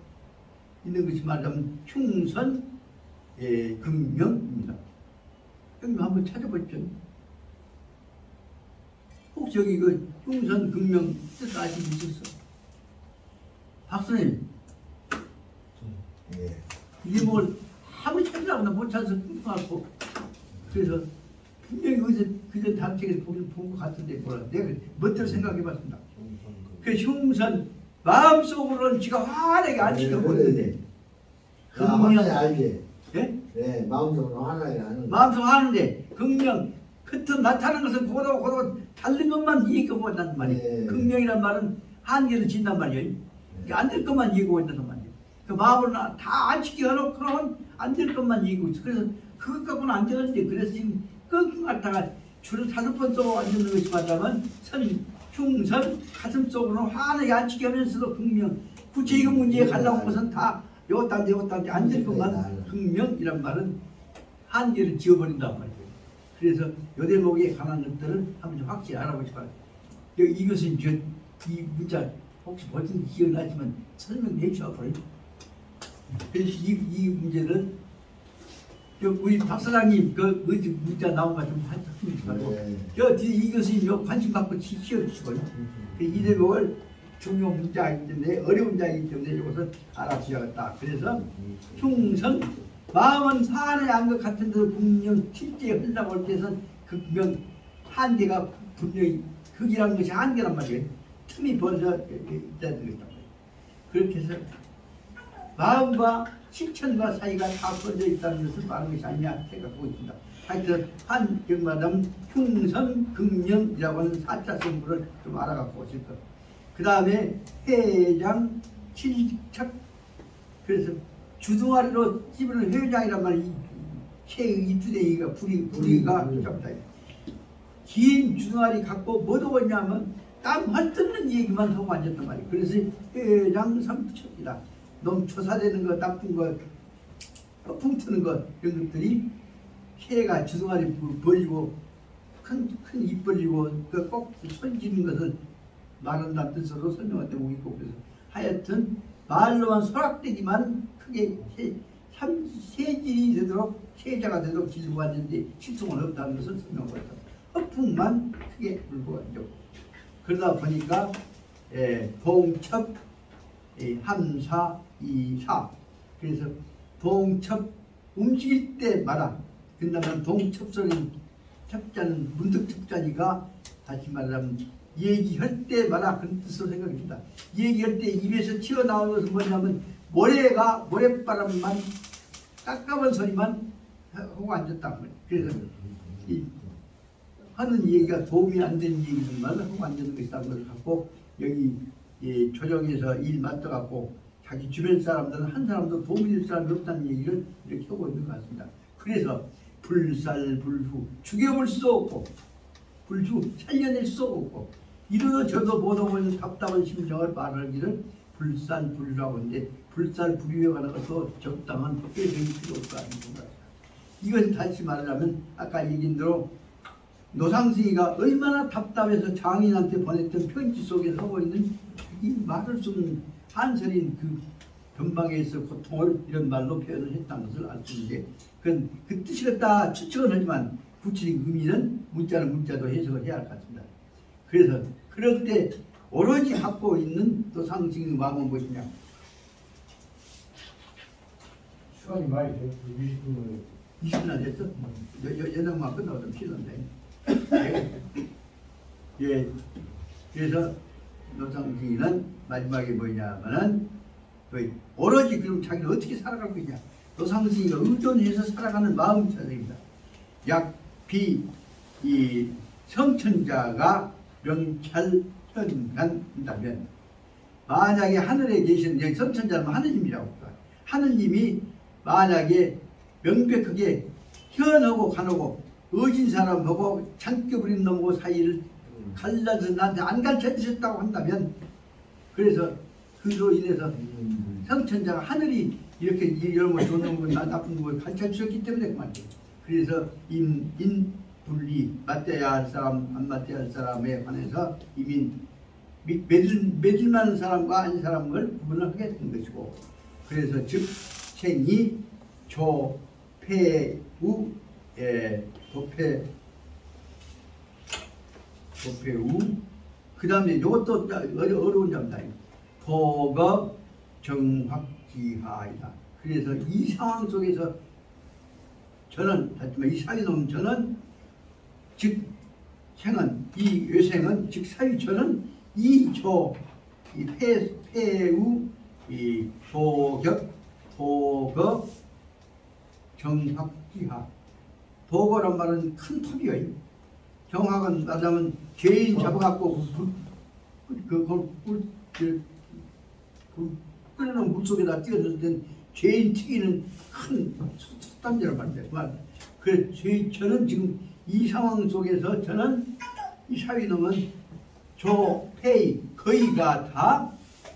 있는 것이 말하자면 흉선 금명입니다. 금명 한번 찾아보십시오. 혹시 여기 그 흉선 금명 뜻 아시는 분 있어? 박선생님. 이게 뭘 아무리 찾으라고 나 못 찾아서 끙끙 그래서 분명히 어디서 그전 다른 책에서 본 것 같은데 뭐라 내가 멋대로 생각해봤습니다. 그 흉선 마음속으로는 지가 화나게 안 지켜보는데 화나게 알지? 예? 네, 마음속으로 화나게 하는 마음속으로 하는데 극명 겉으로 나타나는 것은 고도 다른 것만 얘기하고 있단 말이에요. 네. 극명이란 말은 한계를 진단 말이에요. 안 될 것만 얘기하고 있단 말이에요. 그 마음을 다 안 지키게 해놓고는 안 될 것만 얘기하고 있어. 그래서 그것 갖고는 안 되는데 그래서 지금 끙끙 앓다가 줄을 5번 쏘고 앉는 것이 맞다면 흉선 가슴 속으로 화나게 안 지키게 하면서도 극명 구체적인 문제에 가려고 한 것은 다 요딴데 안 될 것만 극명이란 말은 한계를 지어버린단 말이에요. 그래서 요 대목에 관한 것들을 한번 좀 확실히 알아보시기 바랍니다. 이것은 이 문자 혹시 벌써 기억나지만 설명해 주셔버려요. 그래서 이 문제는 우리 박사장님 그 문자 나온 거 좀 해주시기 바라고 이것은 관심 갖고 지켜주시고요. 이 대목을 중요 문자이기 때문에 어려운 문자이기 때문에 이것을 알아주셔야겠다. 그래서 흉선 마음은 산에 안 것 같은데도 분명 실제 흘러고 올 때는 극명 한계가 분명히 극이라는 것이 한계란 말이에요. 틈이 벌어져 있다는 것이다. 그렇게 해서 마음과 실천과 사이가 다 벌어져 있다는 것을 말하는 것이 아니냐 생각하고 있습니다. 하여튼 한 경마담 흉선 극명이라고 하는 4자 성분을 좀 알아갖고 오실 것. 그 다음에 회장 칠착 그래서 주둥아리로 찝는 회장이란 말이 새의 입주댕이가 부리가 잡다. 긴 주둥아리 갖고 뭐 하고 있냐면 땀 헐뜯는 얘기만 하고 앉았단 말이에요. 그래서 회장 삼투척이다. 너무 조사되는 거, 나쁜 거, 풍트는 거 이런 것들이 새가 주둥아리 벌리고 큰 입 벌리고 꼭 손지는 것을 말한다는 뜻으로 설명하고 있고 그래서 하여튼 말로만 소락되기만 크게 세질이 되도록 세자가 되도록 길고 왔는데 실통은 없다는 것을 설명하고 있다. 허풍만 크게 불고 왔죠. 그러다 보니까 동첩, 함사, 이사 그래서 동첩 움직일 때마다 그다음에 동첩소리 첩자는 문득 첩자니까 다시 말하면 얘기할 때마다 그런 뜻으로 생각합니다. 얘기할 때 입에서 튀어나오는 것은 뭐냐면 모래바람만 깝깝한 소리만 하고 앉았다. 그래서 하는 얘기가 도움이 안 되는 얘기들만 하고 앉는 것이라는 것을 갖고 여기 조정에서 일 맡아갖고 자기 주변 사람들은 한 사람도 도움이 될 사람이 없다는 얘기를 이렇게 하고 있는 것 같습니다. 그래서 불살불후 죽여볼 수도 없고 불후 살려낼 수도 없고 이러도 저도 못하고 답답한 심정을 말하기를 불살불후라고 하는데 불살불후에 관한 것도 적당한 해석이 필요할 거 아닙니까? 이것을 다시 말하자면 아까 얘기한 대로 노상승이가 얼마나 답답해서 장인한테 보냈던 편지 속에 하고 있는 이 말할 수 없는 한설인 그 변방에서 고통을 이런 말로 표현을 했다는 것을 알 수 있는데 그건 그 뜻이 다 추측은 하지만 구체적인 의미는 문자는 문자도 해석을 해야 할 것 같습니다. 그래서 그럴 때 오로지 갖고 있는 노상승의 마음은 무엇이냐? 시간이 많이 됐어. 20분. 20분 안 됐어? 여덟만 끝나고 좀 쉬는데. 예. 그래서 노상승이는 마지막에 뭐냐면은 오로지 그럼 자기는 어떻게 살아갈 거냐? 노상승이가 의존해서 살아가는 마음 자세입니다. 약비 이 성천자가 명찰현간이다면 만약에 하늘에 계신 성천자는 하느님이라고 합니다. 하느님이 만약에 명백하게 현하고 간하고 어진 사람하고 장교 부린 놈하고 사이를 갈라서 나한테 안 가르쳐주셨다고 한다면 그래서 그로 인해서 성천자가 하늘이 이렇게 이런 거 좋은 거 나쁜 거 가르쳐주셨기 때문에 그만이에요. 그래서 인분리 맞대야 할 사람 안 맞대야 할 사람에 관해서 이미 믿을만한 사람과 아닌 사람을 구분을 하게 된 것이고 그래서 즉 생이 조폐우 도폐우 그 다음에 이것도 어려운 점이다. 도거 정확지하이다. 그래서 이 상황 속에서 저는 하지만 이 사위놈 저는 즉 생은 이 외생은 즉 사위 저는 이조 이 폐우 이 도거 정확지하 도거란 말은 큰 톱이에요. 정확은 말하자면 죄인 잡아갖고 끓여놓은 물속에다 띄워줄 땐 죄인 튀기는 큰 솥담지란 말이에요. 그래서 저는 지금 이 상황 속에서 저는 이 사위놈은 조폐이 거의가 다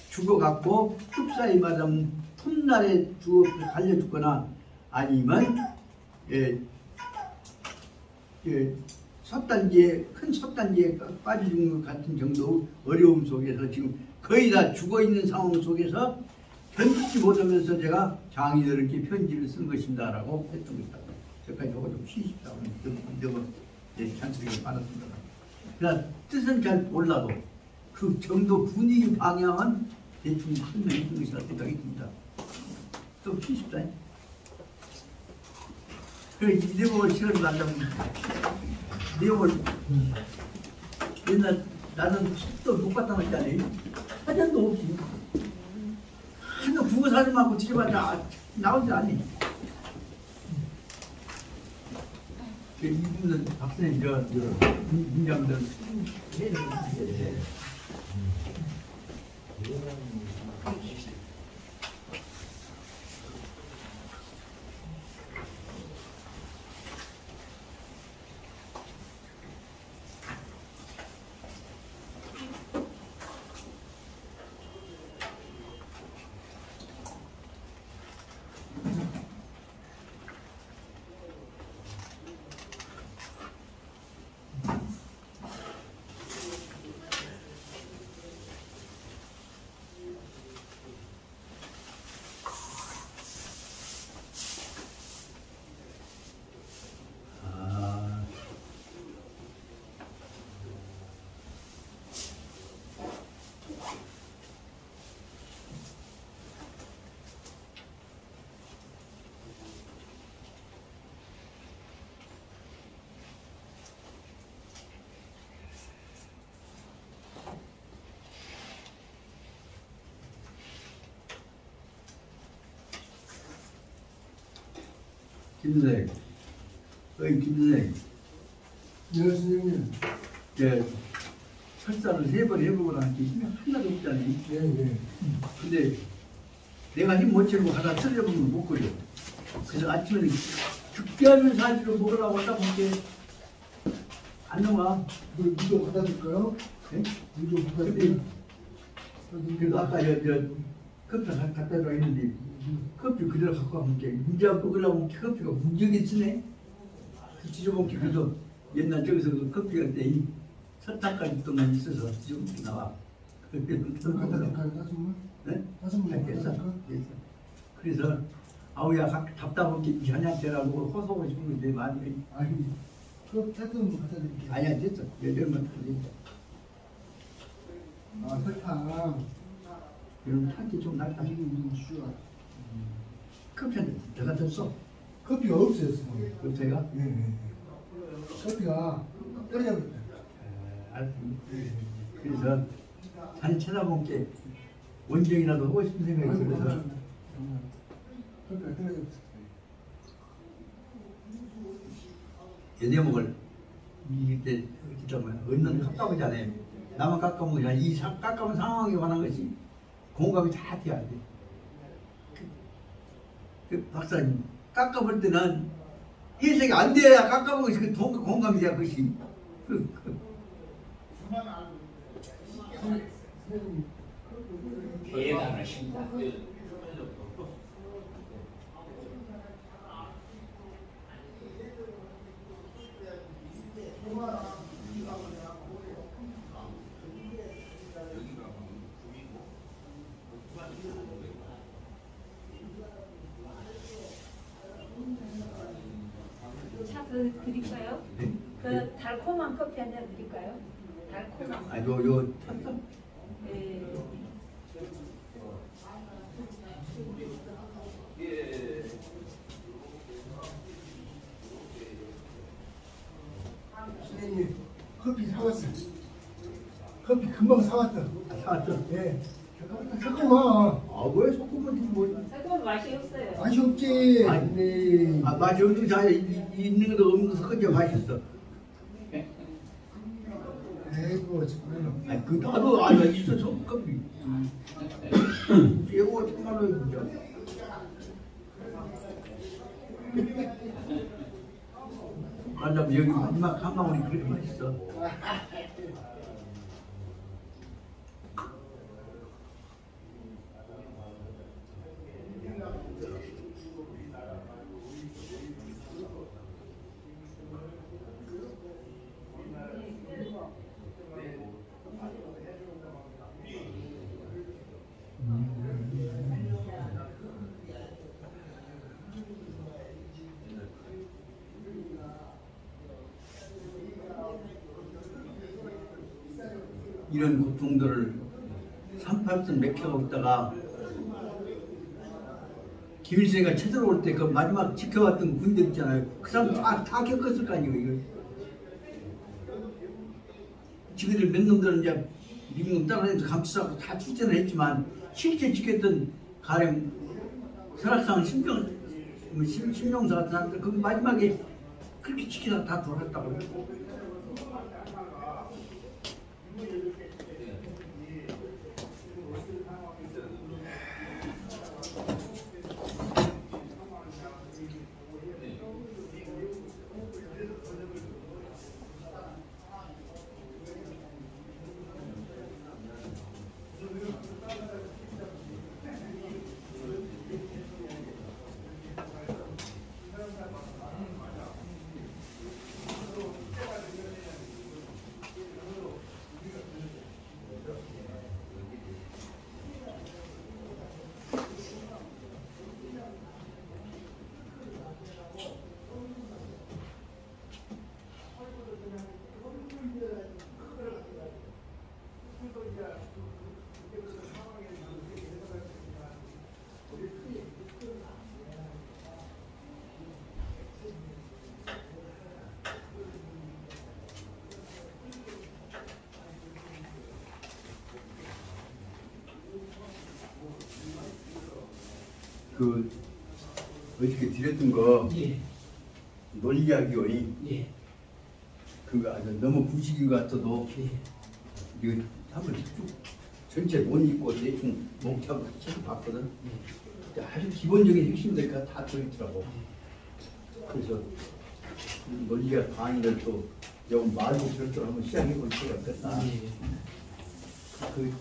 죽어갖고 흡사히 말하면 톱날에 갈려 죽거나 아니면 솥단지에 큰 솥단지에 빠져 죽는 것 같은 정도 어려움 속에서 지금 거의 다 죽어 있는 상황 속에서 견디지 못하면서 제가 장인어른께 편지를 쓴 것입니다라고 했던 것이다. 저까지 저거 좀 쉬십시오. 너무 잔소리가 많았습니다. 그러나 뜻은 잘 몰라도 그 정도 분위기 방향은 대충 설명해 준 것이라 생각이 듭니다. 좀 쉬십시오. 그래서 이 내용을 실험을 한다면 내용을 옛날 나는 책도 못 봤다고 했잖아요. 사전도 없이 하도 국어 사전만 뒤져봤자 나오지 않니. 이분은 박사님 저 민감들 김선생, 김선생. 네, 선생님. 설사를 3번 해보고 나니까 힘이 하나도 없잖아요. 네. 근데 내가 힘 못 채우고 하나 틀려보면 못 걸려. 그래서 아침에는 죽게 하는 사지로 먹으라고 하다 보니까 안 넘어가. 물좀 갖다 줄까요? 네? 물좀 갖다 줄까요? 그래도 아까 커피 갖다 줘 있는데 커피 그대로 갖고 가면 돼. 문제 먹으려고 커피가 무지하게 쓰네. 지저먹기 그래도 옛날 저기서 그 커피가 때 설탕까지 동안 있어서 지저먹기 나와. 좀 갖다 줄까요? 따뜻물? 네? 따뜻물 됐어. 갖다 줄까? 됐어. 그래서 아우야 답답하게 저녁때라고 호소하고 싶은 건데 많이 아니, 그 따뜻물 갖다 드릴게요. 아니야 됐어. 여덟만 됐어. 아, 설탕. 이런 탄지 좀 날까? 슈가. 커피 한잔 더 갖다 줘. 커피가 없어요, 선생님. 그래서가 예, 예. 커피가 떨어져버렸다. 그래서 자네 찾아본 게 원정이라도 하고 싶은 생각이 들어서 커피가 떨어졌어. 여대목을 이때 진짜 뭐야 얻는 깝깝하잖아요. 나만 깝깝하면 이 깝깝한 상황에 관한 것이 공감이 다 돼야 돼. 그 박사님 깝깝할 때는 해석이 안 돼야 깝깝한 것이 그 공감이 돼야 그것이 대단하십니다. 차 드릴까요? 그 달콤한 커피 한 잔 드릴까요? 달콤한. 아 요 탔어? 예. 선생님, 커피 사왔어. 커피 금방 사왔다. 사왔죠? 예. 잠깐만. 아왜 소금은 뭐 새콤 맛이 없어요. 맛이 없지. 아니, 아 맛이 없는 자 있는 것도 없는 것도 그게 맛있어. 에이구, 정말. 아니 그 나도 있어 소금이. 이거 정말로 진짜. 맞아 여기 마지막 한방울이 그렇게 맛있어. 이런 고통들을 38선 맥혀가고 있다가 김일성이가 쳐들어올 때 그 마지막 지켜왔던 군들 있잖아요. 그 사람 다 겪었을 거 아니에요. 이거. 지금들 몇 놈들은 이제 미국 따라다니면서 감시하고 다 출전을 했지만 실제 지켰던 가령 설악산 신병사 같은 사람들 그 마지막에 그렇게 지키다가 다 돌아갔다고 그래요. 그 어저께 드렸던 거 예. 논리학이요. 예. 그거 아주 너무 부식인 것 같아도 이거 한번 쭉 전체 못 읽고 대충 목차고 책 봤거든. 아주 기본적인 핵심들이 다 들어있더라고. 그래서 논리가 강의를 또 여기 말고 별도로 한번 시작해 볼 필요가 없겠다. 그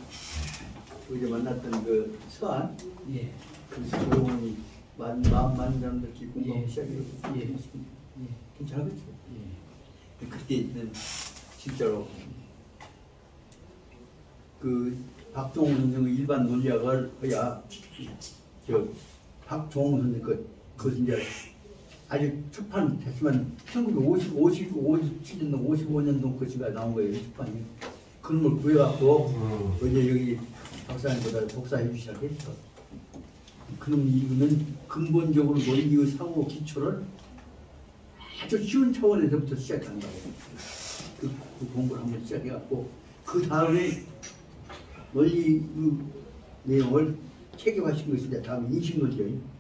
어제 만났던 그 서한 예. 그 서원이 마음 많은 사람들끼리 공부하고 예. 시작해 볼 예. 괜찮겠죠? 예. 그때는 진짜로 그 박종훈 선생의 일반 논리학을 해야 저 박종훈 선생 그 이제 아직 출판됐지만 1957년도 55년도 그 시가 나온 거예요. 출판이. 그런 걸 구해갖고 어제 여기 박사님보다 복사해 주시라고 했죠. 그럼 이거는 근본적으로 논리의 사고 기초를 아주 쉬운 차원에서부터 시작한다고. 그 공부를 한번 시작해갖고 그 다음에 논리 내용을 체계화시킨 것이 이제 다음 인식논리예요.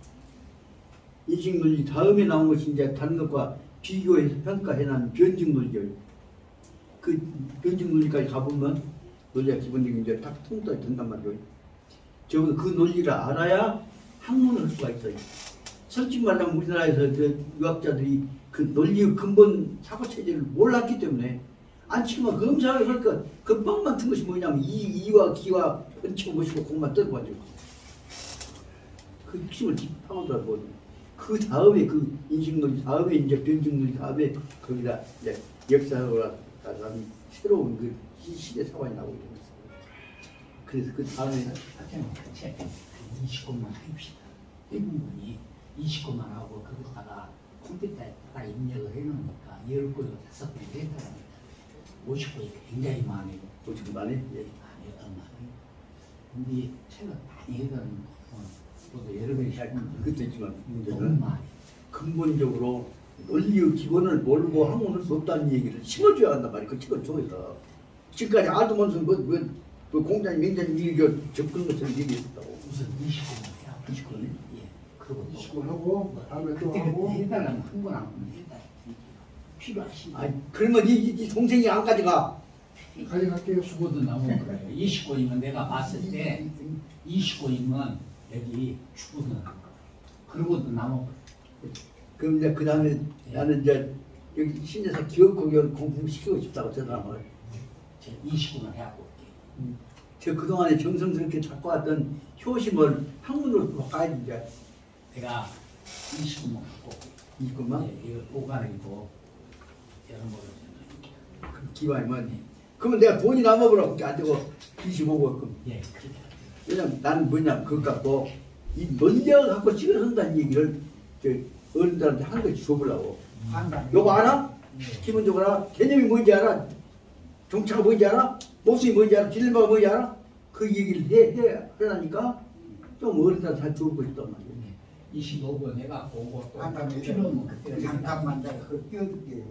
인식논리 다음에 나온 것이 이제 다른 것과 비교해서 평가해낸 변증논리예요. 그 변증논리까지 가보면 논리가 기본적인 이제 딱 통달이 된단 말이에요. 적어도 그 논리를 알아야 학문을 할 수가 있어요. 솔직히 말하면 우리나라에서 그 유학자들이 그 논리의 근본 사고체제를 몰랐기 때문에 안 치고만 검사를 할까 그 뻥만 튼 것이 뭐냐면 이와 기와 번치고 모시고 공만 떨고 가지고 그 핵심을 파고들고 그 다음에 그 인식논리 다음에 이제 변증논리 다음에 거기다 이제 역사학으로 따른 새로운 그 시대 사관이 나오게 됩니다. 그래서 그 다음에 학생은 대체 29만 합시다. 대부분이 29만 하고 거기다가 컴퓨터에다가 입력을 해놓으니까 10건, 5건이 된다니까 50건이 굉장히 많아요. 50만에 예. 많이었단 말이에요. 근데 책을 많이 해도 저도 여러 번 그것도 있지만 너무 문제는 많이 근본적으로 논리의 기본을 모르고 학문을 수 없다는 얘기를 심어줘야 한단 말이에요. 그 책을 통해서 지금까지 알도면서 뭐 공자님, 명자님 이거 접근 것처럼 얘기했다고. 우선 29만 해야 29네? 예. 그리고 또 시고 하고 다음에 또 그때 하고 해달라면 한 번 안 하면 해달 필요하신 아니 그러면 이 동생이 안 가져가. 가져갈게요. 죽어도 나오는 거예요. 20권이면 내가 봤을 때 20권이면 여기 죽어도 나온 거예요. 그러고도 나온 거예요. 그럼 이제 그 다음에 나는 이제 여기 신여사 기업공연 공부시키고 싶다고 저 사람을. 제가 20권을 해갖고 올게요. 제가 그동안에 정성스럽게 잡고 왔던 효심을 학문으로 바꿔야 이제 내가 20권만 갖고 이것만 이거 오가리고 이런 거를 기왕이면 그러면 내가 돈이 남아보라고 안 되고 25고 그럼. 예 그렇게 왜냐면 나는 뭐냐 그것 갖고 이 논리학을 갖고 찍어선다는 얘기를 저 어른들한테 한 가지 줘보려고. 요거 알아? 기본적으로 알아? 개념이 뭔지 알아? 정체가 뭔지 알아? 모습이 뭔지 알아? 딜레마가 뭔지 알아? 그 얘기를 하려니까 좀 어른들한테 다 줘보고 싶단 말이야. 25권 해갖고 오고 또 잠깐만, 필요는 그때 잠깐만 내가 그걸 띄워줄게.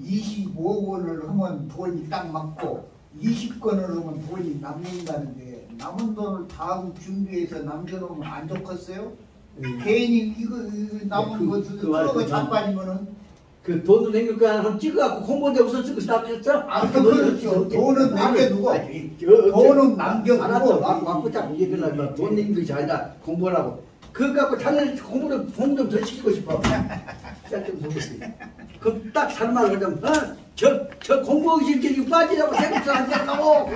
25권을 하면 돈이 딱 맞고 20권을 하면 돈이 남는다는데 남은 돈을 다음 준비해서 남겨놓으면 안 좋겠어요? 괜히 이거 남은 것을 끌어가 자빠지면은 그 돈을 남길 거 하나 찍어갖고 홍보대 우선 쓰고 시작했어? 그렇죠. 돈은 남겨두고 돈은 남겨두고 알았어. 막 붙잡고 얘기를 하면 돈 남긴 것이 아니라 공부하라고. 그거 갖고 자네 공부 좀 더 시키고 싶어. 짤좀 속았지. 그럼 딱 다른 말을 하자면 저 공부하기 싫게 지금 빠지라고 생각도 안 된다고.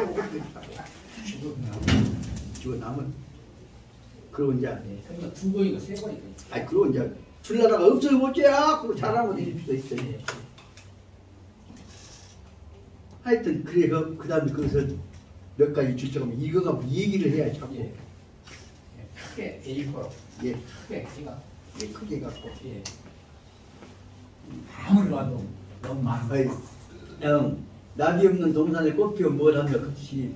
죽어 남은. 그러고 이제 그러니까 2권이고 3권이고 아니 그러고 이제 줄라다가 없어요 못지야. 그리고 잘하면 될 수도 있어요. 하여튼 그래 그 다음에 그것을 몇 가지 주체하면 이거 갖고 얘기를 해야 자꾸. 예. 크게 A4로 예. 크게 제가 예, 크게 갖고. 예. 아무리 봐도 너무 많은 아이, 낙이 없는 동산에 꽃 피워 뭘 하며 그치.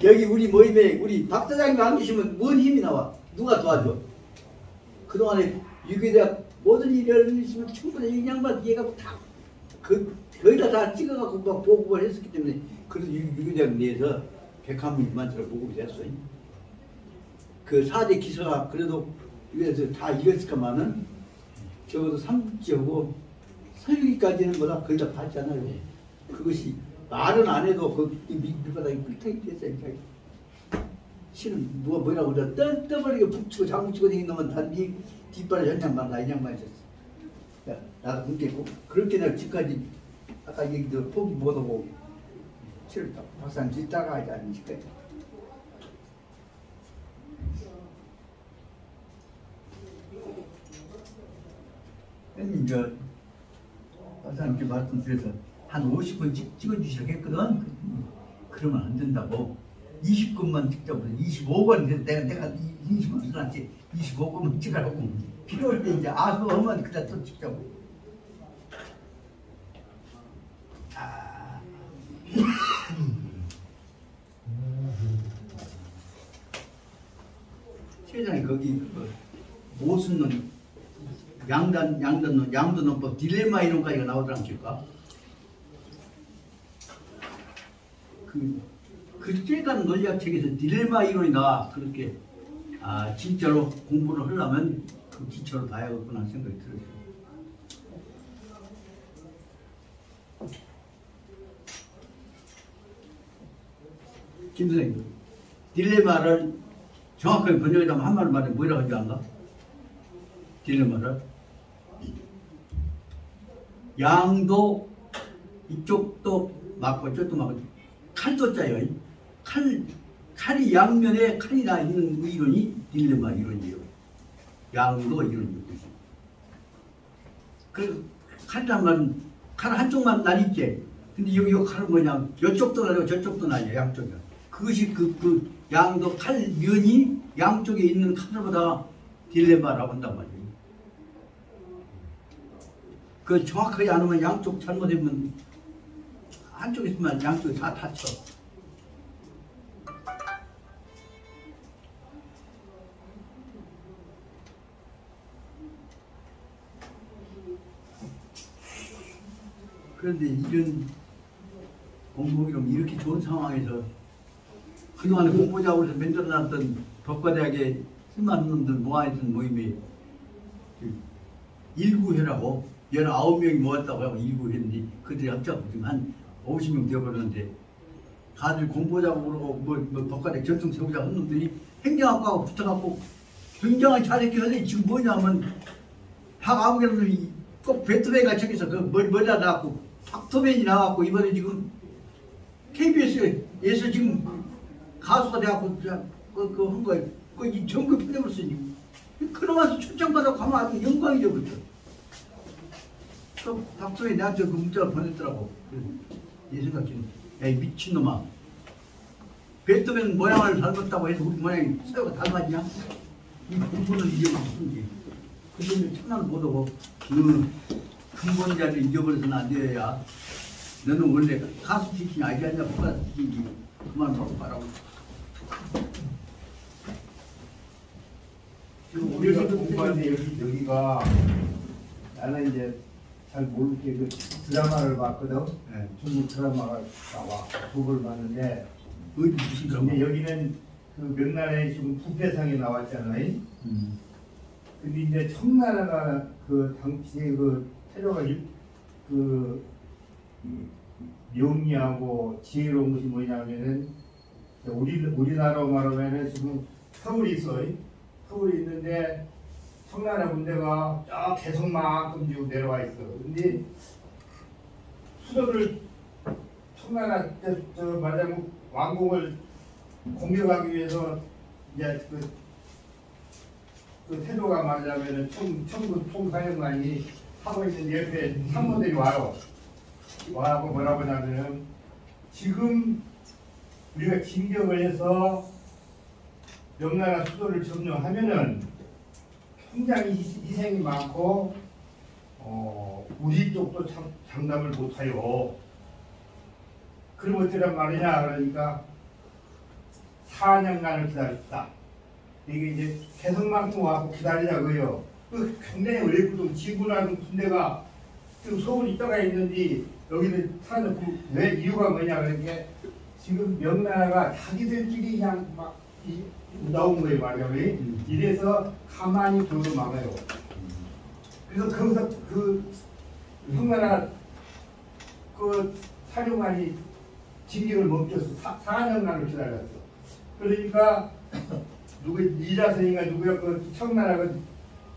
여기 우리 모임에 우리 박 사장님 안 계시면 뭔 힘이 나와? 누가 도와줘? 그동안에 유교대학 모든 일을 있으면 충분히 이 양반 얘가 다 거기다 다 찍어갖고 막 보고를 했었기 때문에 그래서 유교대학 내에서 101만처럼 보고가 됐어요. 그 4대 기사가 그래도 유교대에서 다 이겼을까만은 적어도 삼국지하고 서유기까지는 뭐다 거의 다 봤잖아요. 그것이 말은 안 해도 그 밑바닥에 꿀탕이 됐어요. 실은 누가 뭐라고 그래 떠버리게 북치고 장구치고 다니는 놈은 단디 뒷발에 현장만 나 인양만 있었어. 나도 그렇게 그렇게 내가 지금까지 아까 얘기도 포기 못하고 치를 박산 뒤따가 하지 않으니까. 이제 박사님께 말씀드려서 한 50건 찍어주시라고 했거든. 그러면 안 된다고. 20건만 찍자고. 25건 내가 20건 찍어놨지. 25건만 찍으라고. 필요할 때 이제 하면 그다 또 찍자고. 세상에 거기 모순론, 양도론법, 딜레마 이론까지가 나오더랍니까? 그때간 논리학책에서 딜레마 이론이 나와. 그렇게 진짜로 공부를 하려면 그 기초를 봐야겠구나 생각이 들었어요. 김 선생님, 딜레마를 정확하게 번역하자면 한말 말에 뭐라고 하지 않나? 딜레마를 양도 이쪽도 맞고 이쪽도 맞고 칼도 짜요. 칼이 양면에 칼이 나 있는 이론이 딜레마 이론이에요. 양도 이론이에요. 그래서 칼이란 말은 칼 한쪽만 나뉘지. 근데 이 칼은 뭐냐? 이쪽도 나뉘고 저쪽도 나뉘어요. 양쪽이. 그것이 그 양도 칼면이 양쪽에 있는 칼보다 딜레마라고 한단 말이에요. 그 정확하게 안 하면 양쪽 잘못하면 한쪽에 있으면 양쪽이 다 다쳐. 그런데 이런 공부기록 이렇게 좋은 상황에서 그동안에 공부자고 해서 만들어놨던 법과대학의 수많은 놈들 모아있던 모임이 일구회라고 19명이 모았다고 하고 일구회인데 그들이 합쳐서 지금 한 50명 되어버렸는데 다들 공부자고 그러고 뭐 법과대학 전통 세우자 한 놈들이 행정학과하고 붙어갖고 굉장히 잘했긴 지금 뭐냐면 박아무개 놈이 꼭 베토벤가 저기서 그 머리다 나왔고 박토벤이 나왔고 이번에 지금 KBS에서 지금 가수가 돼갖고 한 거예요. 그 전국 편집을 쓰니 그놈한테 초청받아서 가면 아주 영광이죠. 그죠? 그 박토벤이 나한테 그 문자를 보냈더라고. 이 생각이 야, 이 미친놈아. 베토벤 모양을 닮았다고 해서 우리 모양이 서로가 닮았냐? 이 공부는 잊어버렸지. 그 놈이 천만을 못하고 근본자를 잊어버려서는 안 돼야. 너는 원래 가수 출신이 아니지 않냐? 가수 출신이지. 그만 하고 말하고. 지금 우리가 공부하는데 여기가 나는 이제 잘 모르게 그 드라마를 봤거든. 네. 중국 드라마가 나와. 그걸 봤는데 어디 무슨 드라마? 근데 여기는 그 명나라에 지금 부패상이 나왔잖아요. 근데 이제 청나라가 그 당시에 그 태조가 그 명리하고 지혜로운 것이 뭐냐면은 우리나라로 말하면은 지금 서울이 있어요. 서울이 있는데 청나라 군대가 저 개성만큼 지금 내려와 있어. 근데 수도를 청나라 저 말하자면 왕궁을 공격하기 위해서 이제 그 태조가 말하자면은 청군 총사령관이 하고 있는 옆에 참모들이 와요. 와고 뭐라고 하냐면은 지금 우리가 진격을 해서 명나라 수도를 점령하면은 굉장히 희생이 많고 우리 쪽도 참 장담을 못해요. 그럼 어쩌란 말이냐 그러니까 4년간을 기다렸다. 이게 이제 개성만큼 와서 기다리자고요. 그 굉장히 어렵거든. 지구라는 군대가 지금 서울이 떠가 있는데 여기는 사는 왜 이유가 뭐냐 그러니까 지금 명나라가 자기들끼리 그냥 막 나온 거예요 말이야. 이래서 가만히 둘러 막아요. 그래서 거기서 그 명나라 그 사령관이 진격을 멈췄어. 4년간을 기다렸어. 그러니까 누구 이자선인가 누구야 그 청나라 그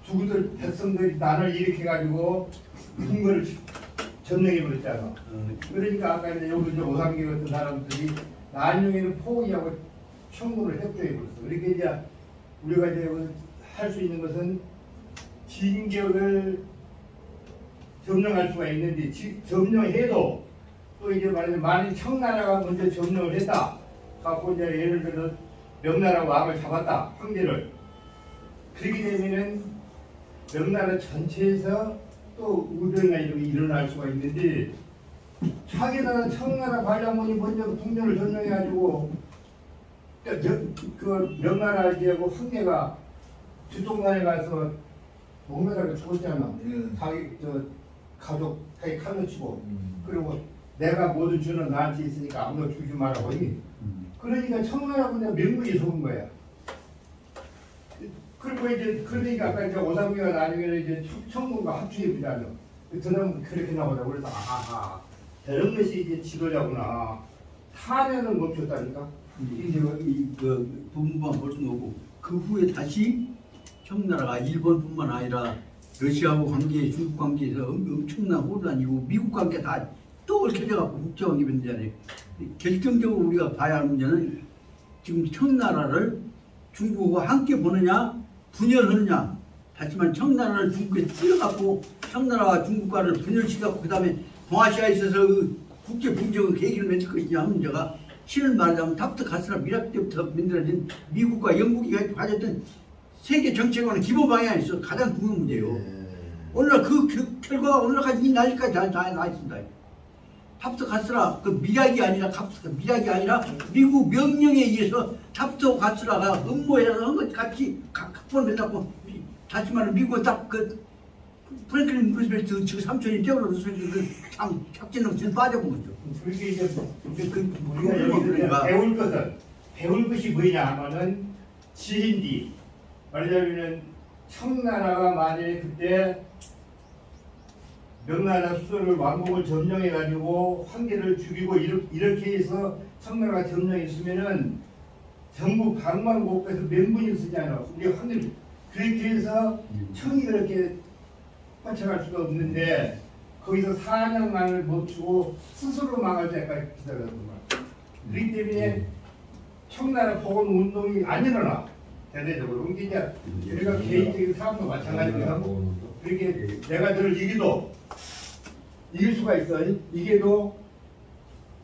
죽을 백성들이 나를 일으켜가지고 큰 거를 점령해버렸잖아. 그러니까 아까 이제 여기 이제 오상계 같은 사람들이 나중에는 포기하고 청구를 협조해버렸어. 그러니까 이제 우리가 이제 할 수 있는 것은 진격을 점령할 수가 있는데 점령해도 또 이제 만약 청나라가 먼저 점령을 했다. 갖고 이제 예를 들어 명나라 왕을 잡았다. 황제를. 그렇게 되면은 명나라 전체에서 또 우병이나 이런 게 일어날 수가 있는데 자기나라 청나라 관량군이 먼저 풍년을 점령해가지고 그 명나라 지하고 황제가 주동산에 가서 목매다가 죽었잖아. 자기 저 가족 자기 칼로 치고 그리고 내가 모든 죄는 나한테 있으니까 아무도 죽이지 말라고. 그러니까 청나라 군대가 명분이 속은 거야. 그리고 이제 그러니까 아까 이제 오상규가 나중에는 이제 청군과 합중해 보자며 그놈 그렇게 나오더라고. 그래서 아하 저런 것이 이제 지도자구나. 4년을 멈췄다니까. 이제 그 부분만 볼 수는 없고 그 후에 다시 청나라가 일본뿐만 아니라 러시아하고 관계, 중국 관계에서 엄청난 혼란이고 미국 관계 다 또 얽혀져갖고 국제관계 문제잖아요. 결정적으로 우리가 봐야 할 문제는 지금 청나라를 중국과 함께 보느냐 분열하느냐. 하지만 청나라를 중국에 찔러갖고 청나라와 중국과를 분열시켜갖고 그 다음에 동아시아에 있어서 그 국제 분쟁의 계기를 맺을 것이냐 하는 문제가 실을 말하자면 탑트 가스나 미락 때부터 만들어진 미국과 영국이 가졌던 세계 정책과는 기본 방향이 있어 가장 중요한 문제예요. 오늘날 그 결과가 오늘까지 이 날까지 다 나 있습니다. 탑트 가스라 그 미락이 아니라 미락이 아니라 미국 명령에 의해서 탑트 가스라가 음모해서 한 것 같이 각본을 맺었고 다시 말하면 미국은 딱 그 프랭클린 루스벨트 그 삼촌이 떼어로 루스벨트 그참 착진으로 빠져본 거죠. 그렇게 이제 우리가 여기서 배울 것이 뭐냐 하면은 지인디 말하자면 청나라가 만약에 그때 명나라 수도를 왕국을 점령해가지고 황제를 죽이고 이렇게 해서 청나라가 점령했으면은 전부 방방곡곡에서 명분이 쓰잖아. 우리 황제 그렇게 해서 청이 그렇게 뻗쳐갈 수가 없는데 거기서 4년간을 멈추고 스스로 망할 때까지 기다렸구만. 그렇기 때문에 청나라 복원 운동이 안 일어나. 대대적으로. 그러니까 이제 우리가 개인적인 사람도 마찬가지고요. 그렇게 내가 너를 이길 수가 있어. 이게도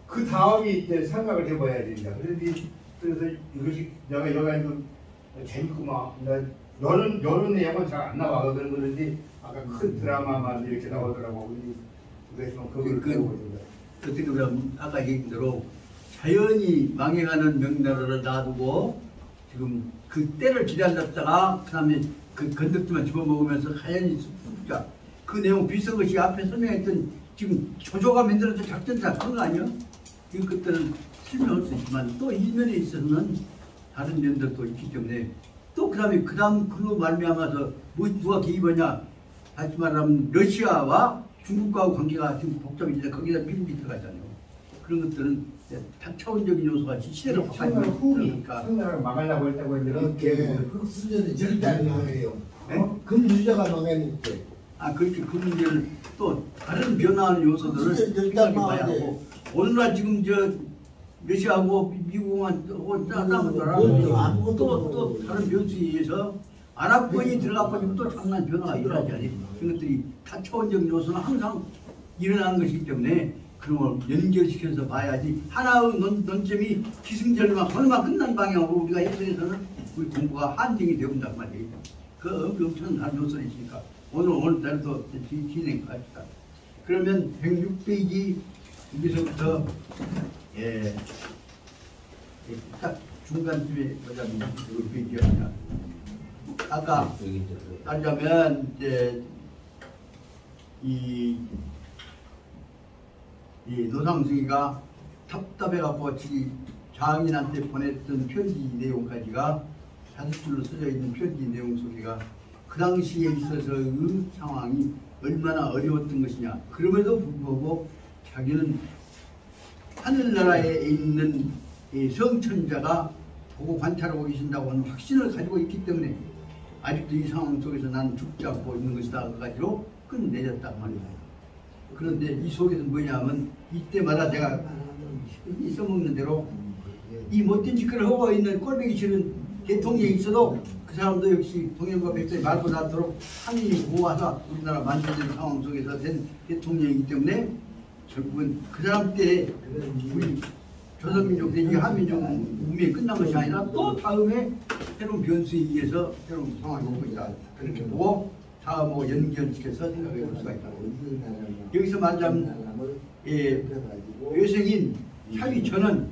그 다음이 이제 생각을 해봐야 된다. 그래서 이것이 내가 여기 재밌구만. 여론 내용은 잘 안 나와. 그런지 아까 큰 드라마만 이렇게 나오더라고. 그래서 그걸 배우고 있습니다. 어떻게 보면 아까 얘기한 대로 자연히 망해가는 명나라를 놔두고 지금 그 때를 기다렸다가 그 다음에 그 건덕지만 집어먹으면서 하얀이 쑥쑥자 그 내용 비슷한 것이 앞에 설명했던 지금 조조가 만들어진 작전사 그런 거 아니야? 이것들은 설명할 수 있지만 또 일면에 있어서는 다른 면들도 있기 때문에 또 그 다음에 그걸로 말미암아서 뭐 누가 개입하냐 다시 말하면 러시아와 중국과의 관계가 지금 복잡해지다 거기다 미국이 들어가잖아요. 그런 것들은 다차원적인 요소가 시대를 바꾸니까 청나라를 막으려고 했다고 그렇게 그 수준이 절대 안 나와요. 금수저가 망했는데. 그렇게 그 문제를 또 다른 변화하는 요소들을 생각해 봐야 하고 오늘날 지금 러시아하고 미국만 싸움을 또 다른 변수에 의해서 아랍권이 들어가 버리면 또 장난 변화가 일어나지 않아요. 그런 것들이 다차원적인 요소는 항상 일어나는 것이기 때문에 그런 걸 연결시켜서 봐야지 하나의 논점이 기승전만 얼마 끝난 방향으로 우리가 해석해서는 우리 공부가 한정이 되어온단 말이에요. 그 엄청난 요소가 있으니까 오늘날도 진행합시다. 그러면 106페이지 여기서부터 딱 중간쯤에 보자면 이 페이지가 아까 따자면 이제 이 노상승이가 답답해갖고 장인한테 보냈던 편지 내용까지가 5줄로 써져 있는 편지 내용 속에가 그 당시에 있어서 그 상황이 얼마나 어려웠던 것이냐. 그럼에도 불구하고 자기는 하늘나라에 있는 이 성천자가 보고 관찰하고 계신다고 하는 확신을 가지고 있기 때문에 아직도 이 상황 속에서 나는 죽지 않고 있는 것이다 가지고 끝내렸단 말이야. 그런데 이 속에서 뭐냐면 이때마다 내가 써먹는 대로 이 못된 짓거리를 하고 있는 꼴보기 싫은 대통령이 있어도 그 사람도 역시 동양과 백성이 말고 낫도록 하느님이 보호하사 우리나라 만들어진 상황 속에서 된 대통령이기 때문에 결국은 그 사람 때 우리 조선민족 내지 한민족 운명이 끝난 것이 아니라 또 다음에 새로운 변수에 의해서 새로운 상황이 올 것이다. 그렇게 보고 다음하고 연결시켜서 생각해 볼 수가 있다. 여기서 말하자면 외생인 샤위 저는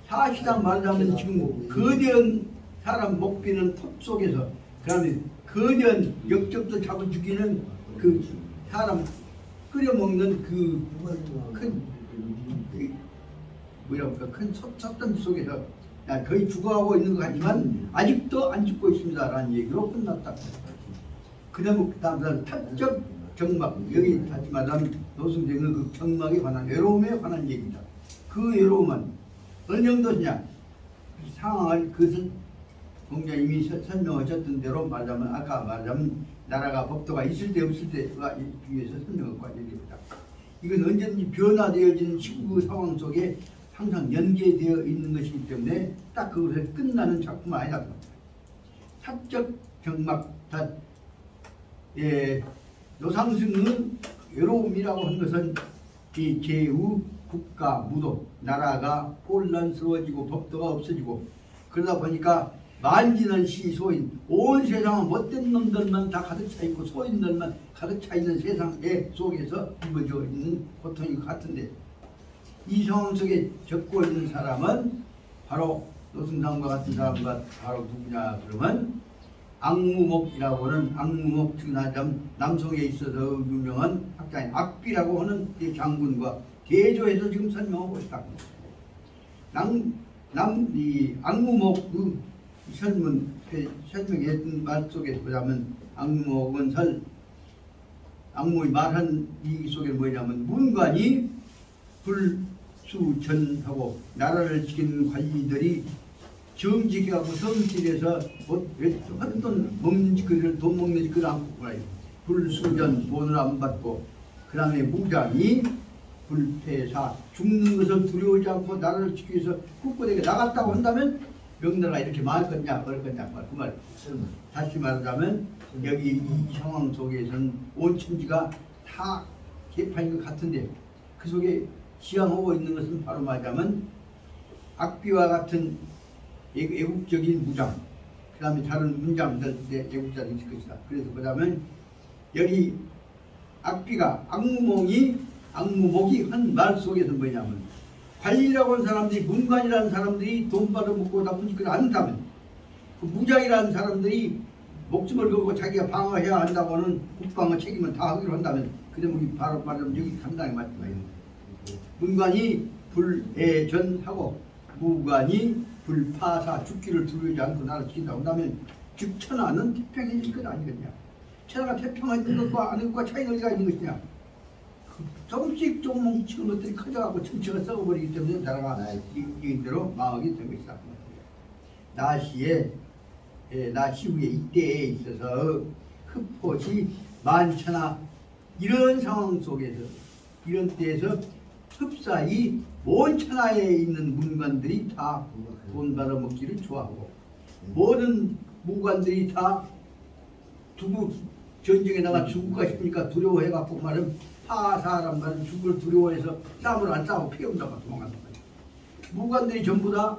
사실상 말하자면 지금 거대한 사람 목비는 톱 속에서 그 다음에 거대한 역적도 잡아 죽이는 그 사람 끓여먹는 그 큰 솥단지 속에서 거의 죽어가고 있는 것 같지만 아직도 안 죽고 있습니다라는 얘기로 끝났다. 그 다음에 타적 정막, 여기 다시 말하면 노승쟁의 그 정막에 관한 외로움에 관한 얘기입니다. 그 외로움은 어느 정도냐? 상황을 그것은 공자님이 설명하셨던 대로 말하자면 아까 말하자면 나라가 법도가 있을 때 없을 때가 위해서 설명했고 얘기입니다. 이건 언제든지 변화되어지는 시국 상황 속에 항상 연계되어 있는 것이기 때문에 딱 그것을 끝나는 작품은 아니다. 사적 정막 노상승은 외로움이라고 한 것은 이 제후 국가 무도 나라가 혼란스러워지고 법도가 없어지고 그러다 보니까 만지는 시소인 온 세상은 못된 놈들만 다 가득 차 있고 소인들만 가득 차 있는 세상에 속에서 이루어져 있는 고통인 것 같은데 이 상황 속에 겪고 있는 사람은 바로 노승상과 같은 사람과 바로 누구냐 그러면 악무목이라고 하는 악무목 즉 남성에 있어서 유명한 학자인 악비라고 하는 장군과 대조해서 지금 설명하고 있다. 이 악무목 그 설명했던 말 속에 보자면 악무목은 악무의 말한 이 속에 뭐냐면 문관이 불수전하고 나라를 지키는 관리들이 정직하고 성실해서 어떤 먹는 짓거리를 돈 먹는 짓거리를 안 먹고 말이에요. 불수전 돈을 안 받고 그 다음에 무장이 불패사 죽는 것을 두려워하지 않고 나라를 지키기 위해서 국고대에 나갔다고 한다면 명나라가 이렇게 망할 거냐 그럴 거냐 그 말. 다시 말하자면 여기 이 상황 속에서는 온 천지가 다 개판인 것 같은데 그 속에 지향하고 있는 것은 바로 말하자면 악비와 같은 애국적인 무장 그 다음에 다른 문장들 애국자들이 있을 것이다. 그래서 보자면 여기 악비가 악무목이 한 말 속에서 뭐냐면 관리라고 하는 사람들이 문관이라는 사람들이 돈 받아먹고 나쁜 짓을 안 한다면 그 무장이라는 사람들이 목숨을 걸고 자기가 방어해야 한다고 하는 국방의 책임을 다 하기로 한다면 그 대목이 바로 말하면 여기 감당이 맞지 마요. 문관이 불애전하고 무관이 불파사 죽기를 두려워하지 않고 나를 지킨다고 한다면 즉 천하는 태평해질 것 아니겠냐. 천하가 태평해진 것과 아닌 것과 차이는 어디가 있는 것이냐. 조금씩 뭉치는 것들이 커져가고 천체가 썩어버리기 때문에 나라가 이대로 망하게 된 것이다. 나시후에 이때에 있어서 흡포시 만천하 이런 상황 속에서 이런 때에서 흡사히 온 천하에 있는 문관들이 다 돈 받아먹기를 좋아하고 모든 무관들이 다 전쟁에 나가 죽을까 싶으니까 두려워해갖고 말은 파사란 말은 죽을 두려워해서 싸움을 안 싸우고 피해온다고 도망간단 말이야. 무관들이 전부 다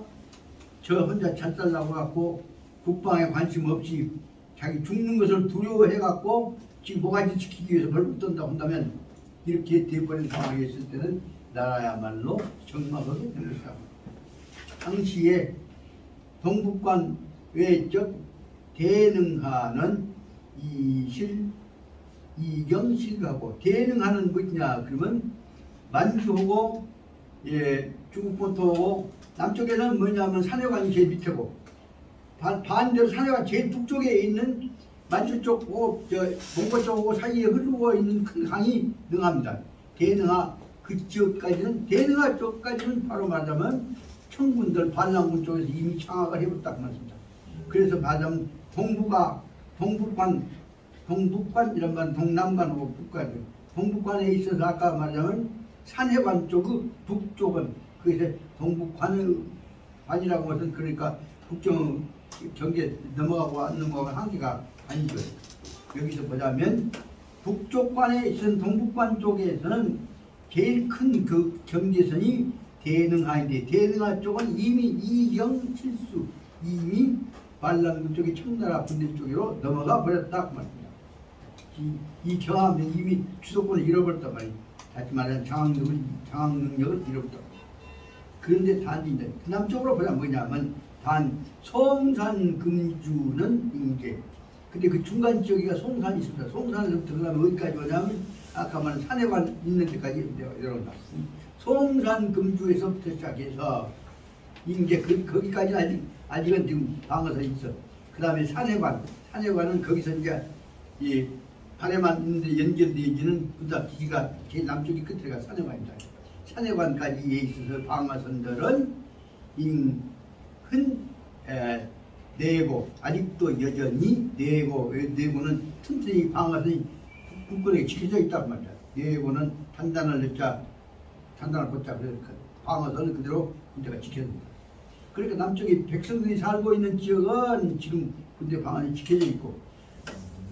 저 혼자 잘살라고 갖고 국방에 관심 없이 자기 죽는 것을 두려워해갖고 지금 모가지 지키기 위해서 벌벌 떤다고 한다면 이렇게 돼버린 상황에 있을 때는 나라야말로 정막하게 된 것이다. 당시에 동북관 외적 대능하는 이경실하고 대능하는 뭐냐 그러면 만주하고 중국본토하고 남쪽에는 뭐냐면 산해관이 제일 밑에고 반대로 산해관 제일 북쪽에 있는 만주 쪽하고 몽골 쪽하고 사이에 흐르고 있는 큰 강이 능합니다. 대능하 그 지역까지는 대능하 쪽까지는 바로 말하자면 청군들 반랑군 쪽에서 이미 장악을 해버렸다고 말씀입니다. 그래서 말하자면 동부가 동북관 이런 말 동남관하고 북관이요. 동북관에 있어서 아까 말하자면 산해관 쪽의 북쪽은 그래서 동북관의 관이라고 하면 그러니까 북경 경계 넘어가고 안 넘어가고 한계가 아니죠. 여기서 보자면 북쪽관에 있는 동북관 쪽에서는 제일 큰 그 경계선이 대능하인데 대능하 쪽은 이미 이경 칠수 이미 반란군 쪽이 청나라 군대 쪽으로 넘어가 버렸다 그 말입니다. 이 경함은 이미 주도권을 잃어버렸단 말이에요. 다시 말하면 장악 능력을 잃어버렸다. 그런데 단지 이제 남쪽으로 보자 뭐냐면 단 송산 금주는 이제 근데 그 중간 지역이가 송산이 있습니다. 송산에서 들어가면 어디까지 오냐면 아까 말한 산해관 있는 데까지 내려온다. 송산 금주에서부터 시작해서 이제 거기까지는 아직은 지금 방어서 있어. 그 다음에 산해관은 거기서 이제 이 산해만 있는데 연결되어지는 부다 기지가 제일 남쪽이 끝에가 산해관이다. 산해관까지에 있어서 방어선들은 내고 아직도 여전히 내고는 틈틈이 방어선이 국군에게 지켜져 있단 말이야. 내고는 판단을 걷자 그래서 방어선은 그대로 군대가 지켜줍니다. 그러니까 남쪽에 백성들이 살고 있는 지역은 지금 군대 방어선이 지켜져 있고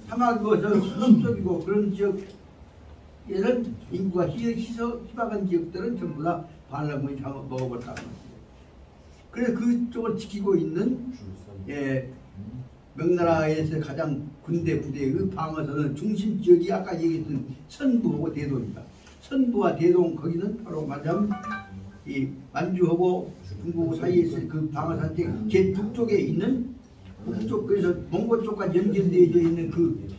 사막이고 수성적이고 그런 지역에는 인구가 희박한 지역들은 전부 다 반란군이 먹어버렸다는 거죠. 그래서 그쪽을 지키고 있는 명나라에서 가장 군대 부대의 방어선은 중심 지역이 아까 얘기했던 선부하고 대동입니다. 선부와 대동 거기는 바로 말하자면 이 만주하고 중국 사이에 있을 그 방어선 제 북쪽에 있는 북쪽 그래서 몽골 쪽과 연결되어 있는 그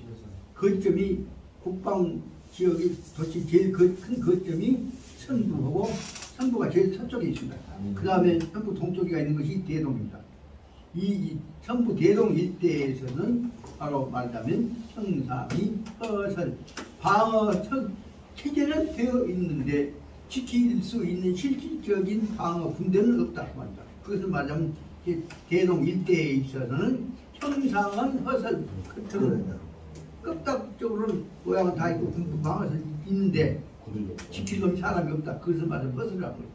거점이 국방 지역이 도시 제일 큰 거점이 선부하고 선부가 제일 서쪽에 있습니다. 그 다음에 선부 동쪽에 있는 것이 대동입니다. 이 선부 대동 일대에서는 바로 말하자면 형상이 허설 방어 체제는 되어 있는데 지킬 수 있는 실질적인 방어 군대는 없다 말이다. 그것을 말하자면 대동 일대에 있어서는 형상은 허설 끄떡적으로는 모양은 다 있고 방어선 있는데 지킬 놈이 사람이 없다. 그것을 말하면 허설이라고 합니다.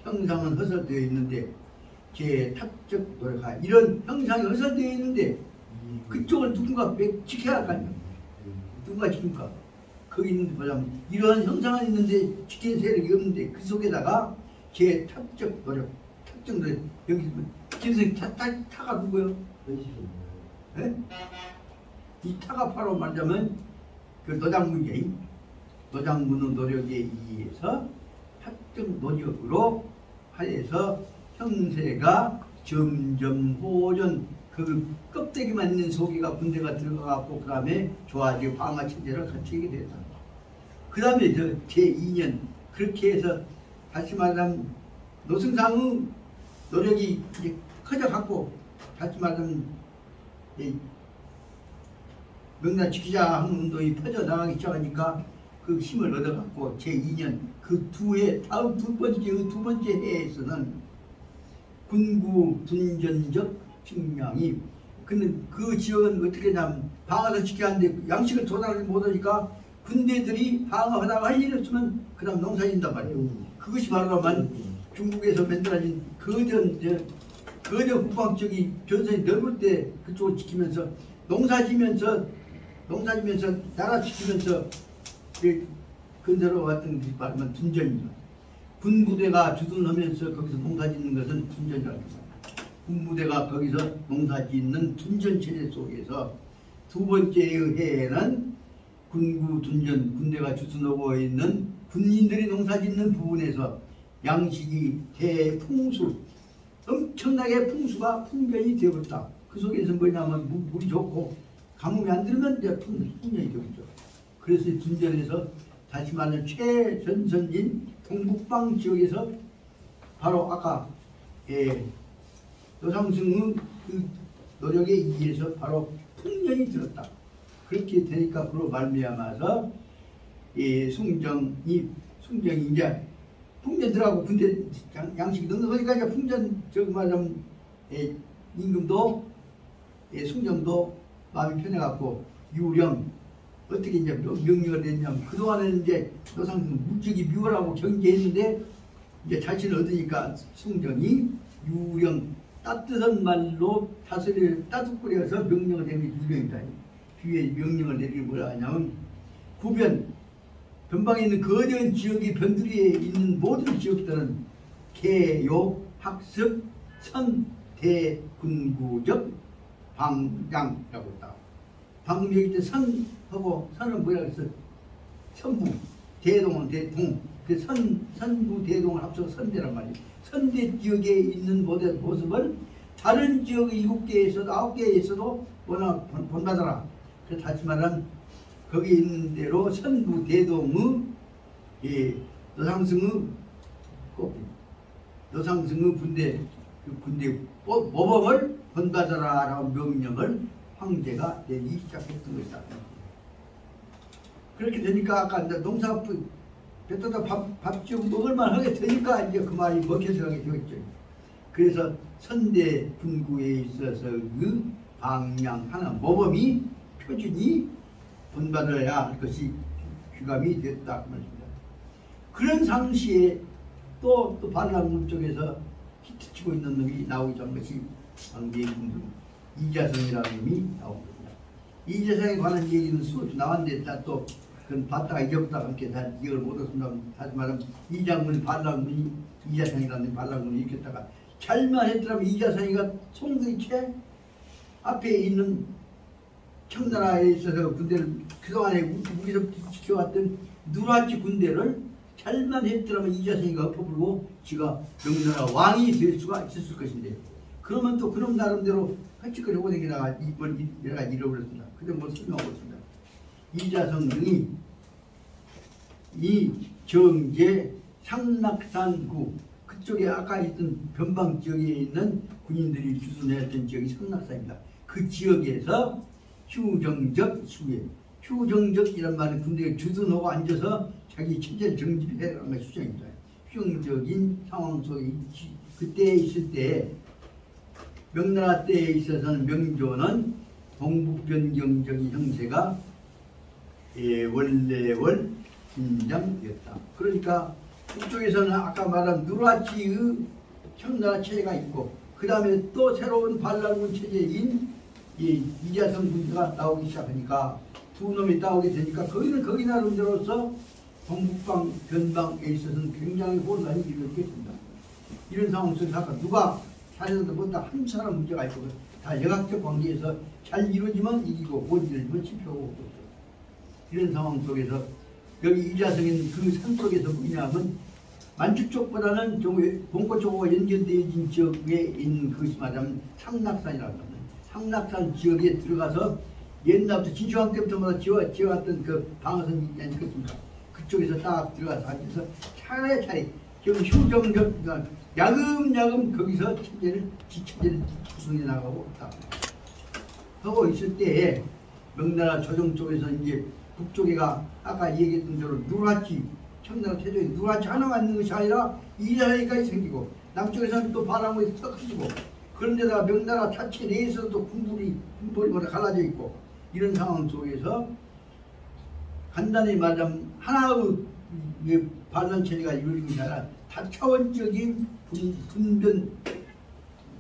형상은 허설되어 있는데 제 탑적 노력하 이런 형상이 허설되어 있는데 그쪽을 누군가 지켜야 할 거 아니에요. 누군가 지킵니까? 거기 있는데 보자면 이런 형상은 있는데 지키는 세력이 없는데 그 속에다가 제 탑적 노력 여기 김선생 타가 누구예요? 네? 이 타가 바로 말하자면 그 노장문의 노력에 의해서 탑적 노력으로 하여서 형세가 점점 호전 그 껍데기만 있는 속이가 군대가 들어가고 그 다음에 좋아지고 방어 체제를 갖추게 됐다. 그 다음에 제2년 그렇게 해서 다시 말하면 노승상의 노력이 이제 커져갖고 다시 말하면 명나라 지키자 하는 운동이 퍼져나가기 시작하니까 그 힘을 얻어갖고 제2년 그 다음 두 번째 해에서는 군구 둔전적 측량이 근데 그 지역은 어떻게 하냐면 방어를 지켜야 하는데 양식을 조달하지 못하니까 군대들이 방어하다가 할 일이 없으면 그 다음 농사짓는단 말이에요. 그것이 바로만 중국에서 만들어진 거전 국방적이 전선이 넓을 때 그쪽을 지키면서 농사지면서 나라 지키면서 근처로 왔던 것이 말하면 둔전이죠. 군부대가 주둔하면서 거기서 농사짓는 것은 둔전이라고 합니다. 군부대가 거기서 농사짓는 둔전 체제 속에서 두 번째의 해에는 군구 둔전 군대가 주둔하고 있는 군인들이 농사짓는 부분에서 양식이 대풍수 엄청나게 풍년이 되어버렸다. 그 속에서 뭐냐면 물이 좋고 가뭄이 안 들면 이제 풍년이 되었죠. 그래서 둔전에서 다시 말하면 최전선인 동북방 지역에서 바로 아까 노상승의 그 노력에 의해서 바로 풍년이 들었다. 그렇게 되니까 그로 말미암아서 숭정이 이제 풍년들하고 군대 양식이 넉넉하니까 이제 풍년 저기 말하면 임금도 숭정도 마음이 편해갖고 유령 어떻게 이제 명령을 했냐면 그동안에는 이제 노상승 무적이 묘라고 경계했는데 이제 자신을 얻으니까 승정이 유령 따뜻한 말로 다스려 따뜻거려서 명령을 내리는 유령이다. 뒤에 명령을 내리는 뭐라 하냐면 구변 변방에 있는 거대한 지역이 변두리에 있는 모든 지역들은 개요 학습 선대군구적 방장이라고 했다. 방금 얘기 때 선하고 선은 뭐라 그랬어? 선부 대동은 대동 그 선부 대동을 합쳐서 선대란 말이에요. 선대 지역에 있는 모든 모습을 다른 지역의 7개에서도 9개에서도 워낙 본받아라. 그래서 다시 말하면 거기 있는 대로 선부 대동의 노상승의 군대 모범을 본받아라라고 명령을 황제가 내리기 시작했던 것이다. 그렇게 되니까 아까 농사 뱉어다 밥 지금 먹을만 하게 되니까 이제 그 말이 먹혀들어가게 되었죠. 그래서 선대 군구에 있어서 그 방향 하나 모범이 표준이 본받아야 할 것이 귀감이 됐다 그 말입니다. 그런 상시에 또 반란군 쪽에서 히트치고 있는 놈이 나오기 한 것이 황제군 이자성이라는 놈이 나옵니다. 이자성에 관한 얘기는 수없이 나왔는데 또 그건 봤다가 잊었다가 함께 다 이걸 못했습니다. 다시 말하면 이장군이 반란군이 이자성이라는 반란군을 일으켰다가 잘만 했더라면 이자성이가 송두리째 앞에 있는 청나라에 있어서 군대를 그동안에 우리서 지켜왔던 누라치 군대를 잘만 했더라면 이자성이가 엎어불고 지가 명나라 왕이 될 수가 있었을 것인데 그러면 또 그놈 나름대로 헐짓거리 하고 다니다가 내가 잃어버렸습니다. 그때 뭐 설명하고 있습니다. 이자성 등이 이 정제 상락산구 그쪽에 아까 있던 변방 지역에 있는 군인들이 주둔했던 지역이 상락산입니다. 그 지역에서 휴정적 수에 휴정적이란 말은 군대에 주둔하고 앉아서 자기 체제를 정립해가는 것이 휴정입니다. 휴정적인 상황 속에 그때 있을 때 명나라 때에 있어서는 명조는 동북변경적인 형세가 원래월 긴장되었다. 그러니까 그쪽에서는 아까 말한 누라치의 청나라 체제가 있고 그 다음에 또 새로운 반란군 체제인 이자성 군대가 나오기 시작하니까 두 놈이 나오게 되니까 거기는 거기 나름대로서 동북방 변방에 있어서는 굉장히 혼란이 일어나게 된다. 이런 상황 속에서 아까 누가 잘해도 못다 한 사람 문제가 있고 다 역학적 관계에서 잘 이루어지면 이기고 못 이루어지면 실패하고 이런 상황 속에서 여기 이자성인 그 산 속에서 뭐냐면 만주 쪽보다는 봉고 쪽하고 연결되어진 지역에 있는 그것이 말하면 상락산이라고 합니다. 상락산 지역에 들어가서 옛날부터 진시황 때부터 지어왔던 그 방어선이 아니겠습니까? 그쪽에서 딱 들어가서 앉아서 차례차례 지금 휴정적 야금야금 거기서 지체제를 구성해 나가고 딱 하고 있을 때에 명나라 조정 쪽에서 이제 북쪽에가 아까 얘기했던 대로 누라치 청나라 태조에 누라치 하나만 있는 것이 아니라 이자성이까지 생기고 남쪽에서는 또 바람이 더 커지고 그런데다가 명나라 자체 내에서도 군벌이 갈라져 있고 이런 상황 속에서 간단히 말하면 하나의 반란 체제가 이루어진 것이 아니라 다차원적인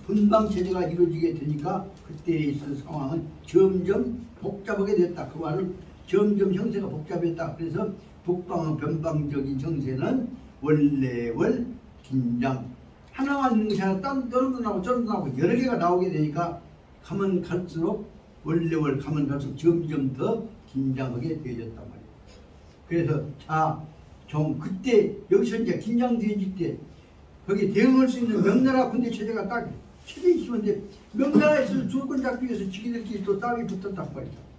분방 체제가 이루어지게 되니까 그때에 있어서 상황은 점점 복잡하게 됐다. 그 말은 점점 형태가 복잡했다. 그래서 북방의 변방적인 형세는 원래월 긴장 하나만 있는 것이 아니라 다른 도 나오고 저런 도 나오고 여러 개가 나오게 되니까 가면 갈수록 원래월 가면 갈수록 점점 더 긴장하게 되어졌단 말이에요. 그래서 좀 그때 여기서 이제 긴장되어질 때 거기에 대응할 수 있는 명나라 군대 체제가 딱 체제에 있으면 이제 명나라에서 주권 잡기 위해서 지기들끼리 또 싸움이 붙었단 말이죠.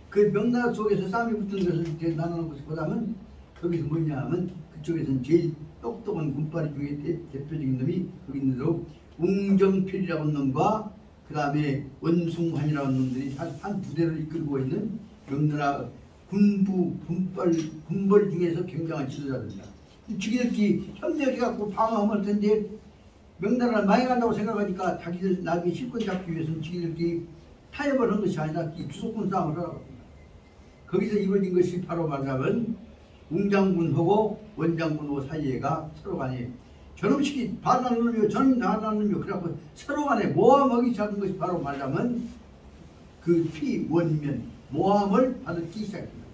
그 명나라 속에서 싸움이 붙은 것을 나누는 것보다는 거기서 뭐냐 하면 그쪽에서는 제일 똑똑한 군파리 중에 대표적인 놈이 거기 있는 대로 웅정필이라는 놈과 그 다음에 원숭환이라는 놈들이 한 부대를 이끌고 있는 명나라 군부 군벌 중에서 굉장한 지도자들입니다. 지기들끼리 협력해갖고 방어할 텐데 명나라를 많이 간다고 생각하니까 자기들 나중에 실권 잡기 위해서는 지기들끼리 타협을 한 것이 아니라 이 주소권 싸움을 하라고 합니다. 거기서 이루어진 것이 바로 말하자면 웅장군하고 원장군하고 사이에가 서로 간에 저놈식이 반란을 놈이요 저놈 반란을 놈이요 그래갖고 서로 간에 모함하기 시작한 것이 바로 말하자면 그 피원면 모함을 받기 시작합니다.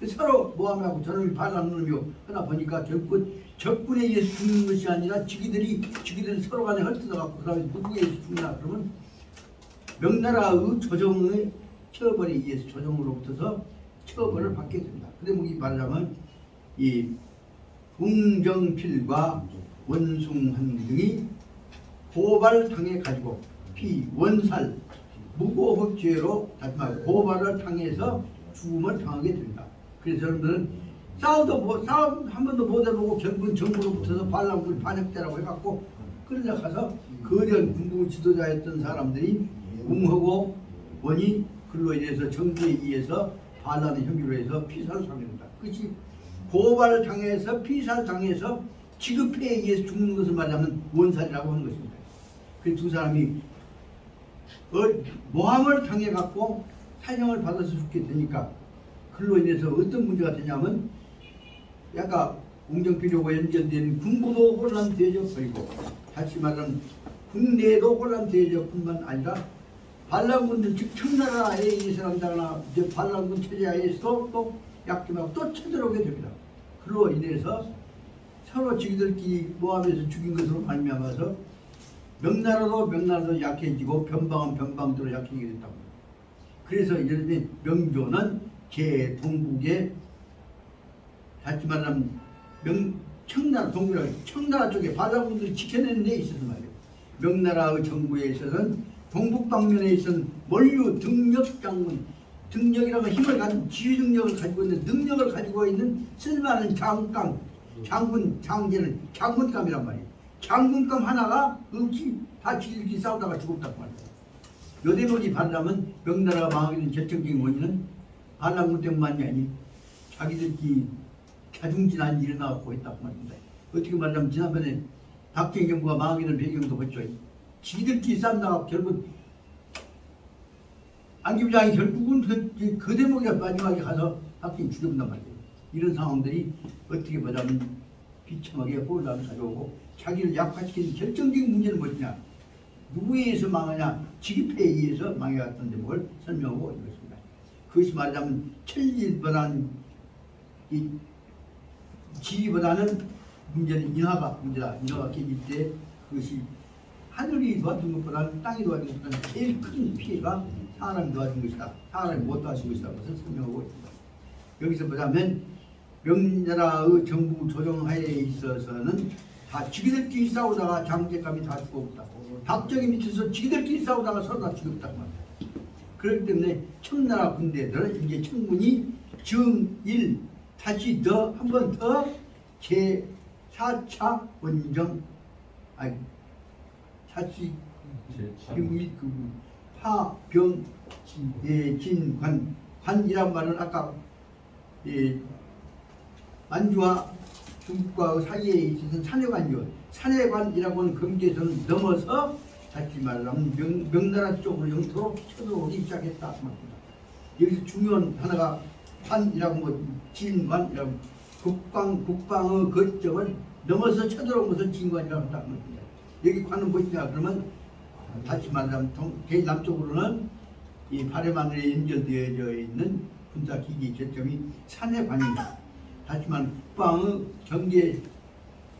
서로 모함하고 저놈이 반란을 놈이요 하다 보니까 결국 적군에 의해서 죽는 것이 아니라 지기들이 서로 간에 헐뜯어갖고 그 다음에 누구에 의해서 죽나 그러면 명나라의 조정의 처벌에 의해서 조정으로부터서 처벌을 받게 됩니다. 그대목이 말하자면 이 웅정필과 원숭한 등이 고발당해 가지고 피원살 무고흑죄로 다시 말해 고발을 당해서 죽음을 당하게 됩니다. 그래서 여러분들은 싸움 한 번도 못 해보고 결국은 정부로부터서 반란군이 반역대라고 해갖고 끌려가서 거대한 군부 지도자였던 사람들이 웅하고 원이 그로 인해서 정부에 의해서 반란의 혐의로 해서 피살을 당합니다. 그것이 고발을 당해서 피살을 당해서 지급에 의해서 죽는 것을 말하면 원살이라고 하는 것입니다. 그 두 사람이 모함을 당해갖고 사형을 받아서 죽게 되니까 그로 인해서 어떤 문제가 되냐면 약간 웅정필하고 연결된 군부도 혼란되어져 버리고 다시 말하면 국내도 혼란되어져 뿐만 아니라 반란군들 즉 청나라에 의해서 한다거나 이제 반란군 체제하에서도 또 약점하고 또 쳐들어오게 됩니다. 그로 인해서 서로 지기들끼리 모함해서 죽인 것으로 말미암아서 명나라도 약해지고 변방은 변방대로 약해지게 됐다고 합니다. 그래서 이제 명조는 동북에 다시 말하면 청나라 동북이라고 청나라 쪽에 반란군들이 지켜내는 데 있어서 말이에요. 명나라의 정부에 있어서는 동북 방면에 있어서는 원류 등력장군 등력이라는 힘을 가진 지휘 능력을 가지고 있는 능력을 가지고 있는 쓸만한 장군 장제는 장군감이란 말이에요. 장군감 하나가 없이 다 지들끼리 싸우다가 죽었단 말이에요. 요 대목이 말하자면 명나라가 망하게 된 결정적인 원인은 반란군 때문만이 아니 자기들끼리 자중진환이 일어나고 있다고 말입니다. 어떻게 말하자면 지난번에 박정희 정부가 망하게 된 배경도 봤죠. 지들끼리 싸우다가 결국 안기부장이 결국은 그 대목에 마지막에 가서 박정희 죽여본단 말이에요. 이런 상황들이 어떻게 보자면 비참하게 혼란을 가져오고 자기를 약화시키는 결정적인 문제는 뭐냐? 누구에 의해서 망하냐? 지급에 의해서 망해갔던 대목을 설명하고 있는 것입니다. 그것이 말하자면 천리보다는 이 지위보다는 문제는 인하가 문제다. 인하가 깨질 때 그것이 하늘이 도와준 것보다는 땅이 도와준 것보다는 제일 큰 피해가 사람이 도와준 것이다. 사람이 못 도와준 것이다. 그것을 설명하고 있습니다. 여기서 보자면 명나라의 정부 조정하에 있어서는 다 지기들끼리 싸우다가 장제감이 다 죽었다. 박정희 밑에서 지기들끼리 싸우다가 서로 다 죽었단 말이야. 그렇기 때문에 청나라 군대들은 이제 청군이 정일 다시 더 한 번 더 제4차 원정 다시 파병 진관 관이란 말은 아까 만주와 중국과 사이에 있어서 산해관이요. 산해관이라고 하는 경계선을 넘어서 다시 말하면 명나라 쪽으로 영토로 쳐들어오기 시작했다. 여기서 중요한 하나가 관이라고 뭐 진관이라고 국방의 거점을 넘어서 쳐들어온 것을 진관이라고 한다. 여기 관은 무엇이냐 그러면 다시 말하면 남쪽으로는 이 발해만에 연결되어져 있는 군사기기 저점이 산해관입니다. 다시 말하면 국방의 경계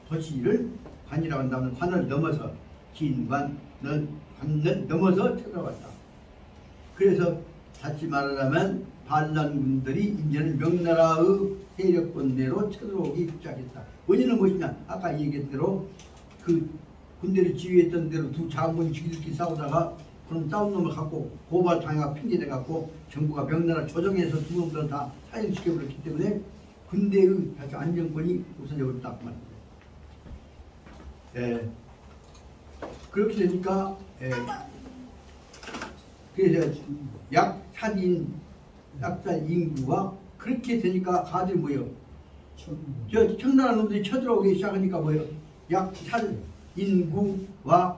도시를 관이라고 한다면 관을 넘어서 진관을 관을 넘어서 쳐들어갔다. 그래서 다시 말하자면 반란군들이 이제는 명나라의 세력권 내로 쳐들어오기 시작했다. 원인은 무엇이냐? 아까 얘기한 대로 그 군대를 지휘했던 대로 두 장군이 지들끼리 싸우다가 그런 싸운 놈을 갖고 고발 당해가 핑계대 갖고 정부가 명나라 조정해서 두 놈들은 다 사형시켜버렸기 때문에 군대의 다시 안정권이 없어져 버렸다 그 말입니다. 그렇게 되니까 그래서 약살 인구가 그렇게 되니까 가들이 뭐예요? 저 청나라 놈들이 쳐들어오기 시작하니까 뭐예요? 약살 인구와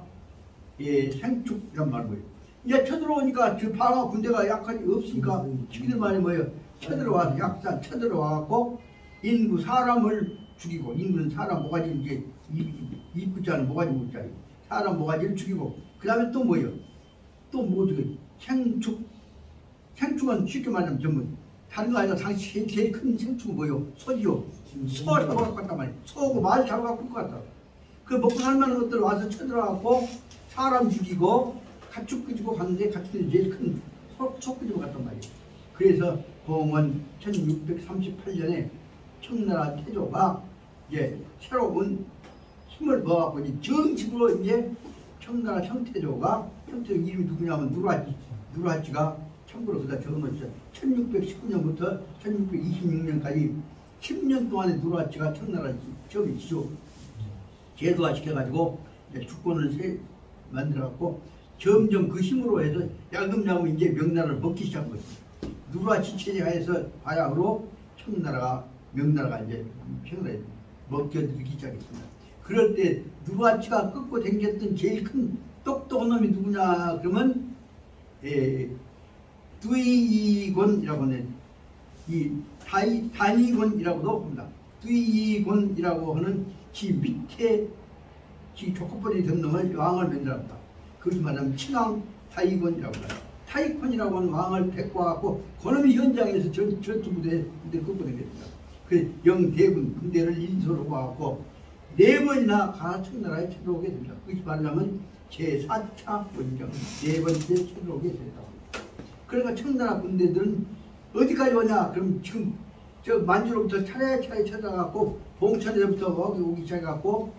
생축이란 말은 뭐예요? 이제 쳐들어오니까 저 방어 군대가 약하지 없으니까 죽이는 말이 뭐예요? 쳐들어와서 약산 쳐들어와갖고 인구 사람을 죽이고, 인구는 사람 모가지 이제 입구자는 모가지 묻자, 사람 모가지를 죽이고, 그 다음에 또 뭐예요? 또 뭐 죽여? 생축은 쉽게 말하면 전부 다른 거 아니라 당시 제일 큰 생축은 뭐예요? 소지요. 소를 잡아갖고 갔단 말이에요. 소고 말 잡아갖고 끌고 갔다. 그 먹고 살만한 것들 와서 쳐들어가고 사람 죽이고 가축 끄집고 갔는데 가축이 제일 큰 소 끄집고 갔단 말이에요. 그래서 공은 1638년에 청나라 태조가 이제 새로운 힘을 모아갖고 이제 정식으로 이제 청나라 청태조 이름이 누구냐면 누르하치가 참고로 그다 적어놓죠. 1619년부터 1626년까지 10년 동안에 누르하치가 청나라 처음에 지조 제도화 시켜가지고 이제 주권을 만들어갖고 점점 그 힘으로 해서 야금야금 이제 명나라를 먹기 시작한 거죠. 누르하치 체제하에서 바야흐로 명나라가 이제 청나라에 먹혀들기 시작했습니다. 그럴 때 누르하치가 끄고 댕겼던 제일 큰 똑똑한 놈이 누구냐 그러면 두이곤이라고 하는 이 단이곤이라고도 합니다. 두이곤이라고 하는 지 밑에 지 조커벌이 된 놈을 왕을 만들었다. 그것이 말하면 친왕 타이곤이라고 합니다. 타이콘이라고 하는 왕을 데리고 와갖고 그놈이 현장에서 전투부대에 끌고 다녔습니다. 그 영대군 군대를 인솔하고 와갖고 4번이나 가 청나라에 쳐들어오게 됩니다. 그것이 말하면 제4차 원정 4번째 쳐들어오게 됐다. 그러니까 청나라 군대들은 어디까지 오냐? 그럼 지금 저 만주로부터 차례차례 쳐들어가고 봉천에서부터 오기 시작해갖고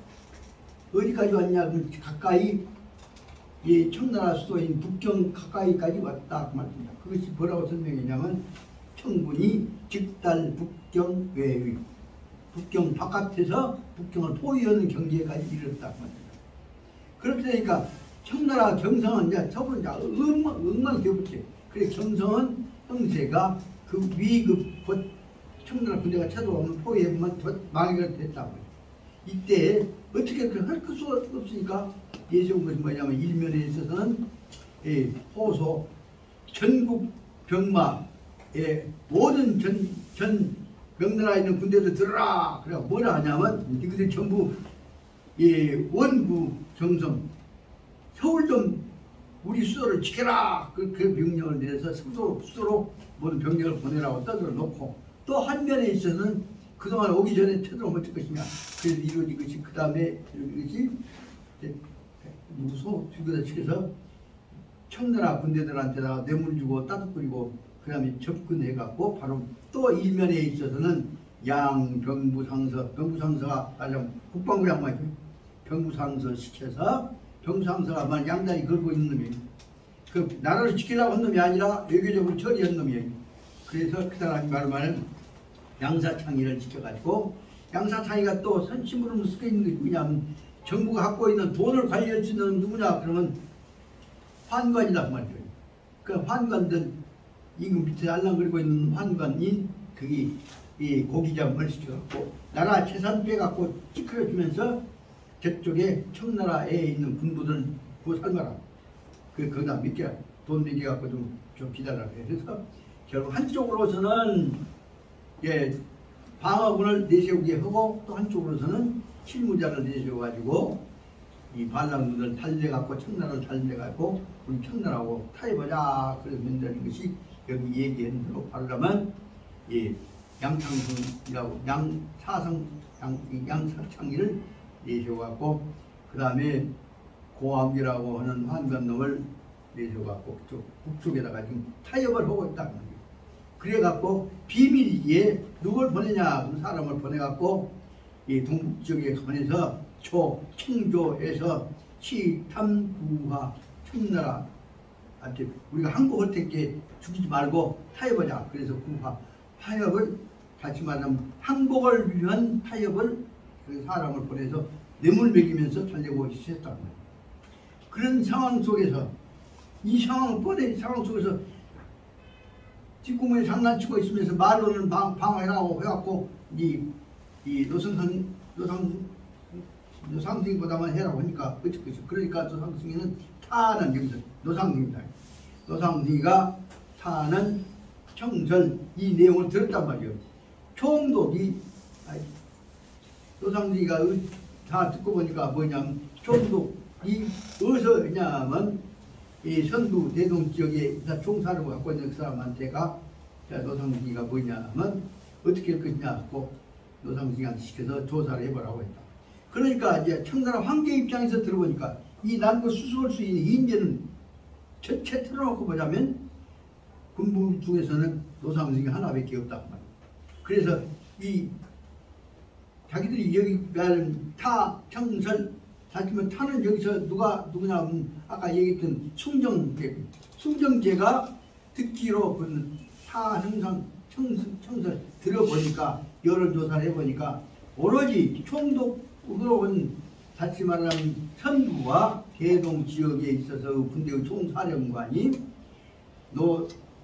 어디까지 왔냐? 그럼 가까이 이 청나라 수도인 북경 가까이까지 왔다 그 말입니다. 그것이 뭐라고 설명했냐면 청군이 직달 북경 외위 북경 바깥에서 북경을 포위하는 경지에까지 이르렀다 그 말입니다. 그렇게 되니까 청나라 경성은 이제 서부는 이제 엉망되었지. 그래서 경성은 형세가 그 위급 청나라 군대가 쳐들어오면 포위해보면 망해가 됐다고. 이때 어떻게 할 수가 없으니까 예세운 것이 뭐냐면 일면에 있어서는 호소 전국 병마의 모든 전 명나라에 있는 군대들 들어라. 그래 뭐라 하냐면 이것들 전부 원구 경성 서울 좀 우리 수도를 지켜라. 그 명령을 내려서 수도로 모든 병력을 보내라고 떠들어 놓고 또 한면에 있어서는 그동안 오기 전에 쳐들어오면 어쩔 것이냐. 그래서 이루어진 것이 그 다음에 이것이 무소 주교다 시켜서 청나라 군대들한테다가 뇌물 주고 따뜻 끓이고 그 다음에 접근해갖고 바로 또 일면에 있어서는 병부상서가 말하자면 국방부 양반이죠. 병부상서 시켜서 병부상서가 양다리 걸고 있는 놈이 그 나라를 지키려고 한 놈이 아니라 외교적으로 처리한 놈이에요. 그래서 그 사람이 말하면 양사창의를 지켜가지고 양사창의가 또 선심으로 쓰여 있는 게 뭐냐면 정부가 갖고 있는 돈을 관리할 수 있는 누구냐 그러면 환관이란 말이죠. 그 환관들 임금 밑에 알랑거리고 있는 환관인 그게 이 고기잡을 시켜갖고 나라 재산 빼갖고 찌그러주면서 저쪽에 청나라에 있는 군부들 구워 삶아라. 거기다 믿게 돈 먹여갖고 좀 기다려라. 그래서 결국 한쪽으로서는 방어군을 내세우게 하고 또 한쪽으로서는 실무자를 내세워가지고 이 반란군을 달래갖고 청나라를 달래갖고 우리 청나라하고 타협하자. 그래서 만드는 것이 여기 얘기한 대로 바르자면 양창성이라고 양사창의를 내세워갖고 그 다음에 고암기라고 하는 환관놈을 내세워갖고 북쪽에다가 지금 타협을 하고 있다는 거예요. 그래갖고 비밀리에 누굴 보내냐 그 사람을 보내갖고 이 동북지역에 보내서 청조해서 시탐구하 청나라한테 우리가 항복할 때께 죽이지 말고 타협하자. 그래서 타협을 다시 말하면 항복을 위한 타협을 그 사람을 보내서 뇌물 먹이면서 달려고 시켰다는 거예요. 그런 상황 속에서 이 뻔한 상황 속에서 뒷구멍에 장난치고 있으면서 말로는 방어해라고 해갖고 이 노상승이보다만 해라고 하니까 그러니까 노상승이는 타는 여기서 노상승입니다. 노상승이가 사는 청설 이 내용을 들었단 말이에요. 총독이 노상승이가 다 듣고 보니까 뭐냐면 총독이 어디서 했냐면 이 선두 대동 지역에 총사를 갖고 있는 그 사람한테가 노상승이가 뭐냐면 어떻게 할 것이냐고 노상승이한테 시켜서 조사를 해보라고 했다. 그러니까 이제 청나라 황제 입장에서 들어보니까 이 난도 수습할 수 있는 인재는 전체 틀어놓고 보자면 군부 중에서는 노상승이 하나밖에 없다. 그래서 이 자기들이 여기 말하는 타, 청설, 사실은 타는 여기서 누구냐 하면 아까 얘기했던 숭정제가 듣기로 그 타, 형상, 청설 들어보니까 여론조사를 해보니까 오로지 총독으로 온 다시 말하면 선부와 대동 지역에 있어서 군대의 총사령관이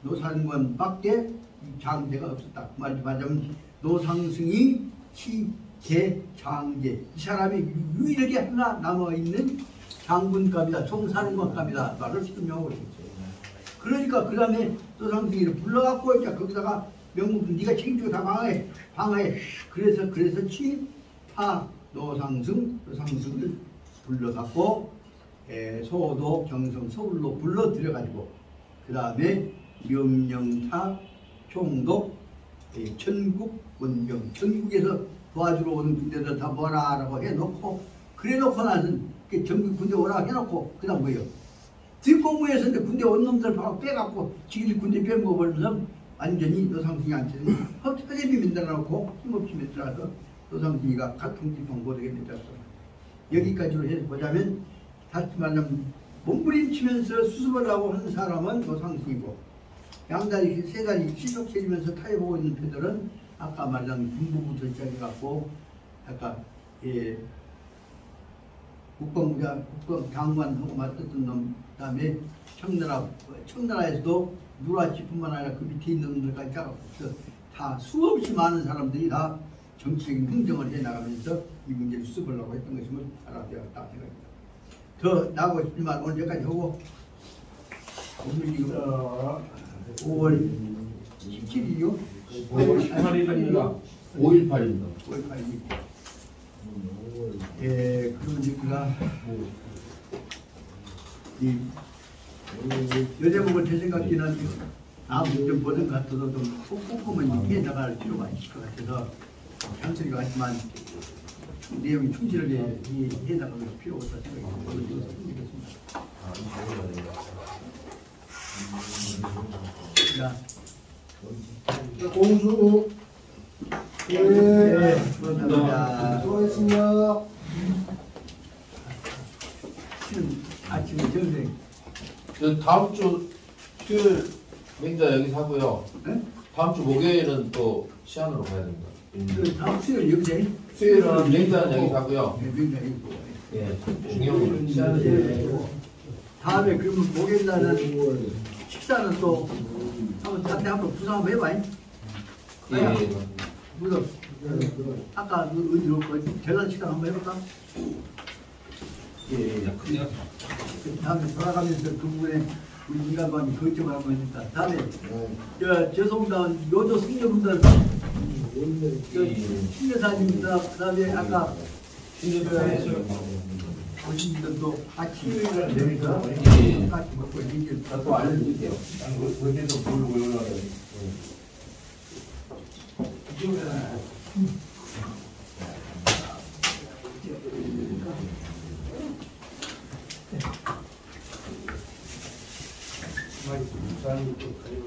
노사령관밖에 장제가 없었다. 말하자면 노상승이 시제 장제 이 사람이 유일하게 하나 남아있는 장군감이다. 총사령관감이다. 말을 설명하고 있었어요. 그러니까 그 다음에 노상승이를 불러갖고 이제 거기다가 명문 네가 책임지고 다 방어해. 그래서 취파 노상승을 불러갖고 소도 경성 서울로 불러 들여가지고 그 다음에 명령타 총독 전국 원경 전국에서 도와주러 오는 군대들 다 뭐라라고 해놓고 그래놓고 나는 전국 군대 오라 해놓고 그 다음 뭐예요? 뒷공무에서 군대 온 놈들 바로 빼갖고 지기들 군대 빼먹어버리면서 완전히 노상승이한테는 허세비 만들어놓고 힘없이 만들어서 노상승이가 가통지통 못하게 만들었어. 여기까지로 해서 보자면 다시 말하면 몸부림치면서 수습을 하고 하는 사람은 노상승이고 양다리 세 다리 시족체리면서 타협하고 있는 패들은 아까 말한 군부부터 시작해갖고 아까 국방 장관하고 맞섰던 놈 그다음에 청나라에서도 누라치뿐만 아니라 그 밑에 있는 놈들까지 잡아서 다 수없이 많은 사람들이 다 정치적인 흥정을 해나가면서 이 문제를 수습하려고 했던 것임을 알아되었다 생각합니다. 더 나가고 싶지만 오늘 여기까지 하고 오늘 이거 5월 17일이요? 5월 18일입니다. 5.18입니다. 5.18일. 그런 얘기가 이 여대목을 제 생각에는 아무 좀 버전 같아도 좀 꼼꼼히 해나갈 필요가 있을 것 같아서 장소리가 같지만 내용이 충실하게 해나갈 필요가 없다 생각이 듭니다. 공수 네, 감사합니다. 수고하셨습니다. 아침에 정생. 다음 주 수요일 맹자 여기서 하고요. 네? 다음 주 목요일은 또 시안으로 가야 됩니다. 다음 수요일 여기서 수요일은 맹자는 여기서 하고요. 네, 맹자 여기서. 예, 중요한 시안은 다음에 그러면 목요일 날은 식사는 또 한번 부상 한번 해봐. 예. 무슨 아까 그 어디로 계단 식당 한번 해볼까? 예. 다음에 돌아가면서 그 부분에 우리 인간관이 거점을 한번 해줄까? 다음에 죄송합니다. 요조 승려분들 신여사님입니다. 그다음에 아까 오신 분들도 같이 여기서 같이 먹고 얘기를 또 알려드릴게요. 거기에서 부르고 올라가요. 많이 부산이 또 가지고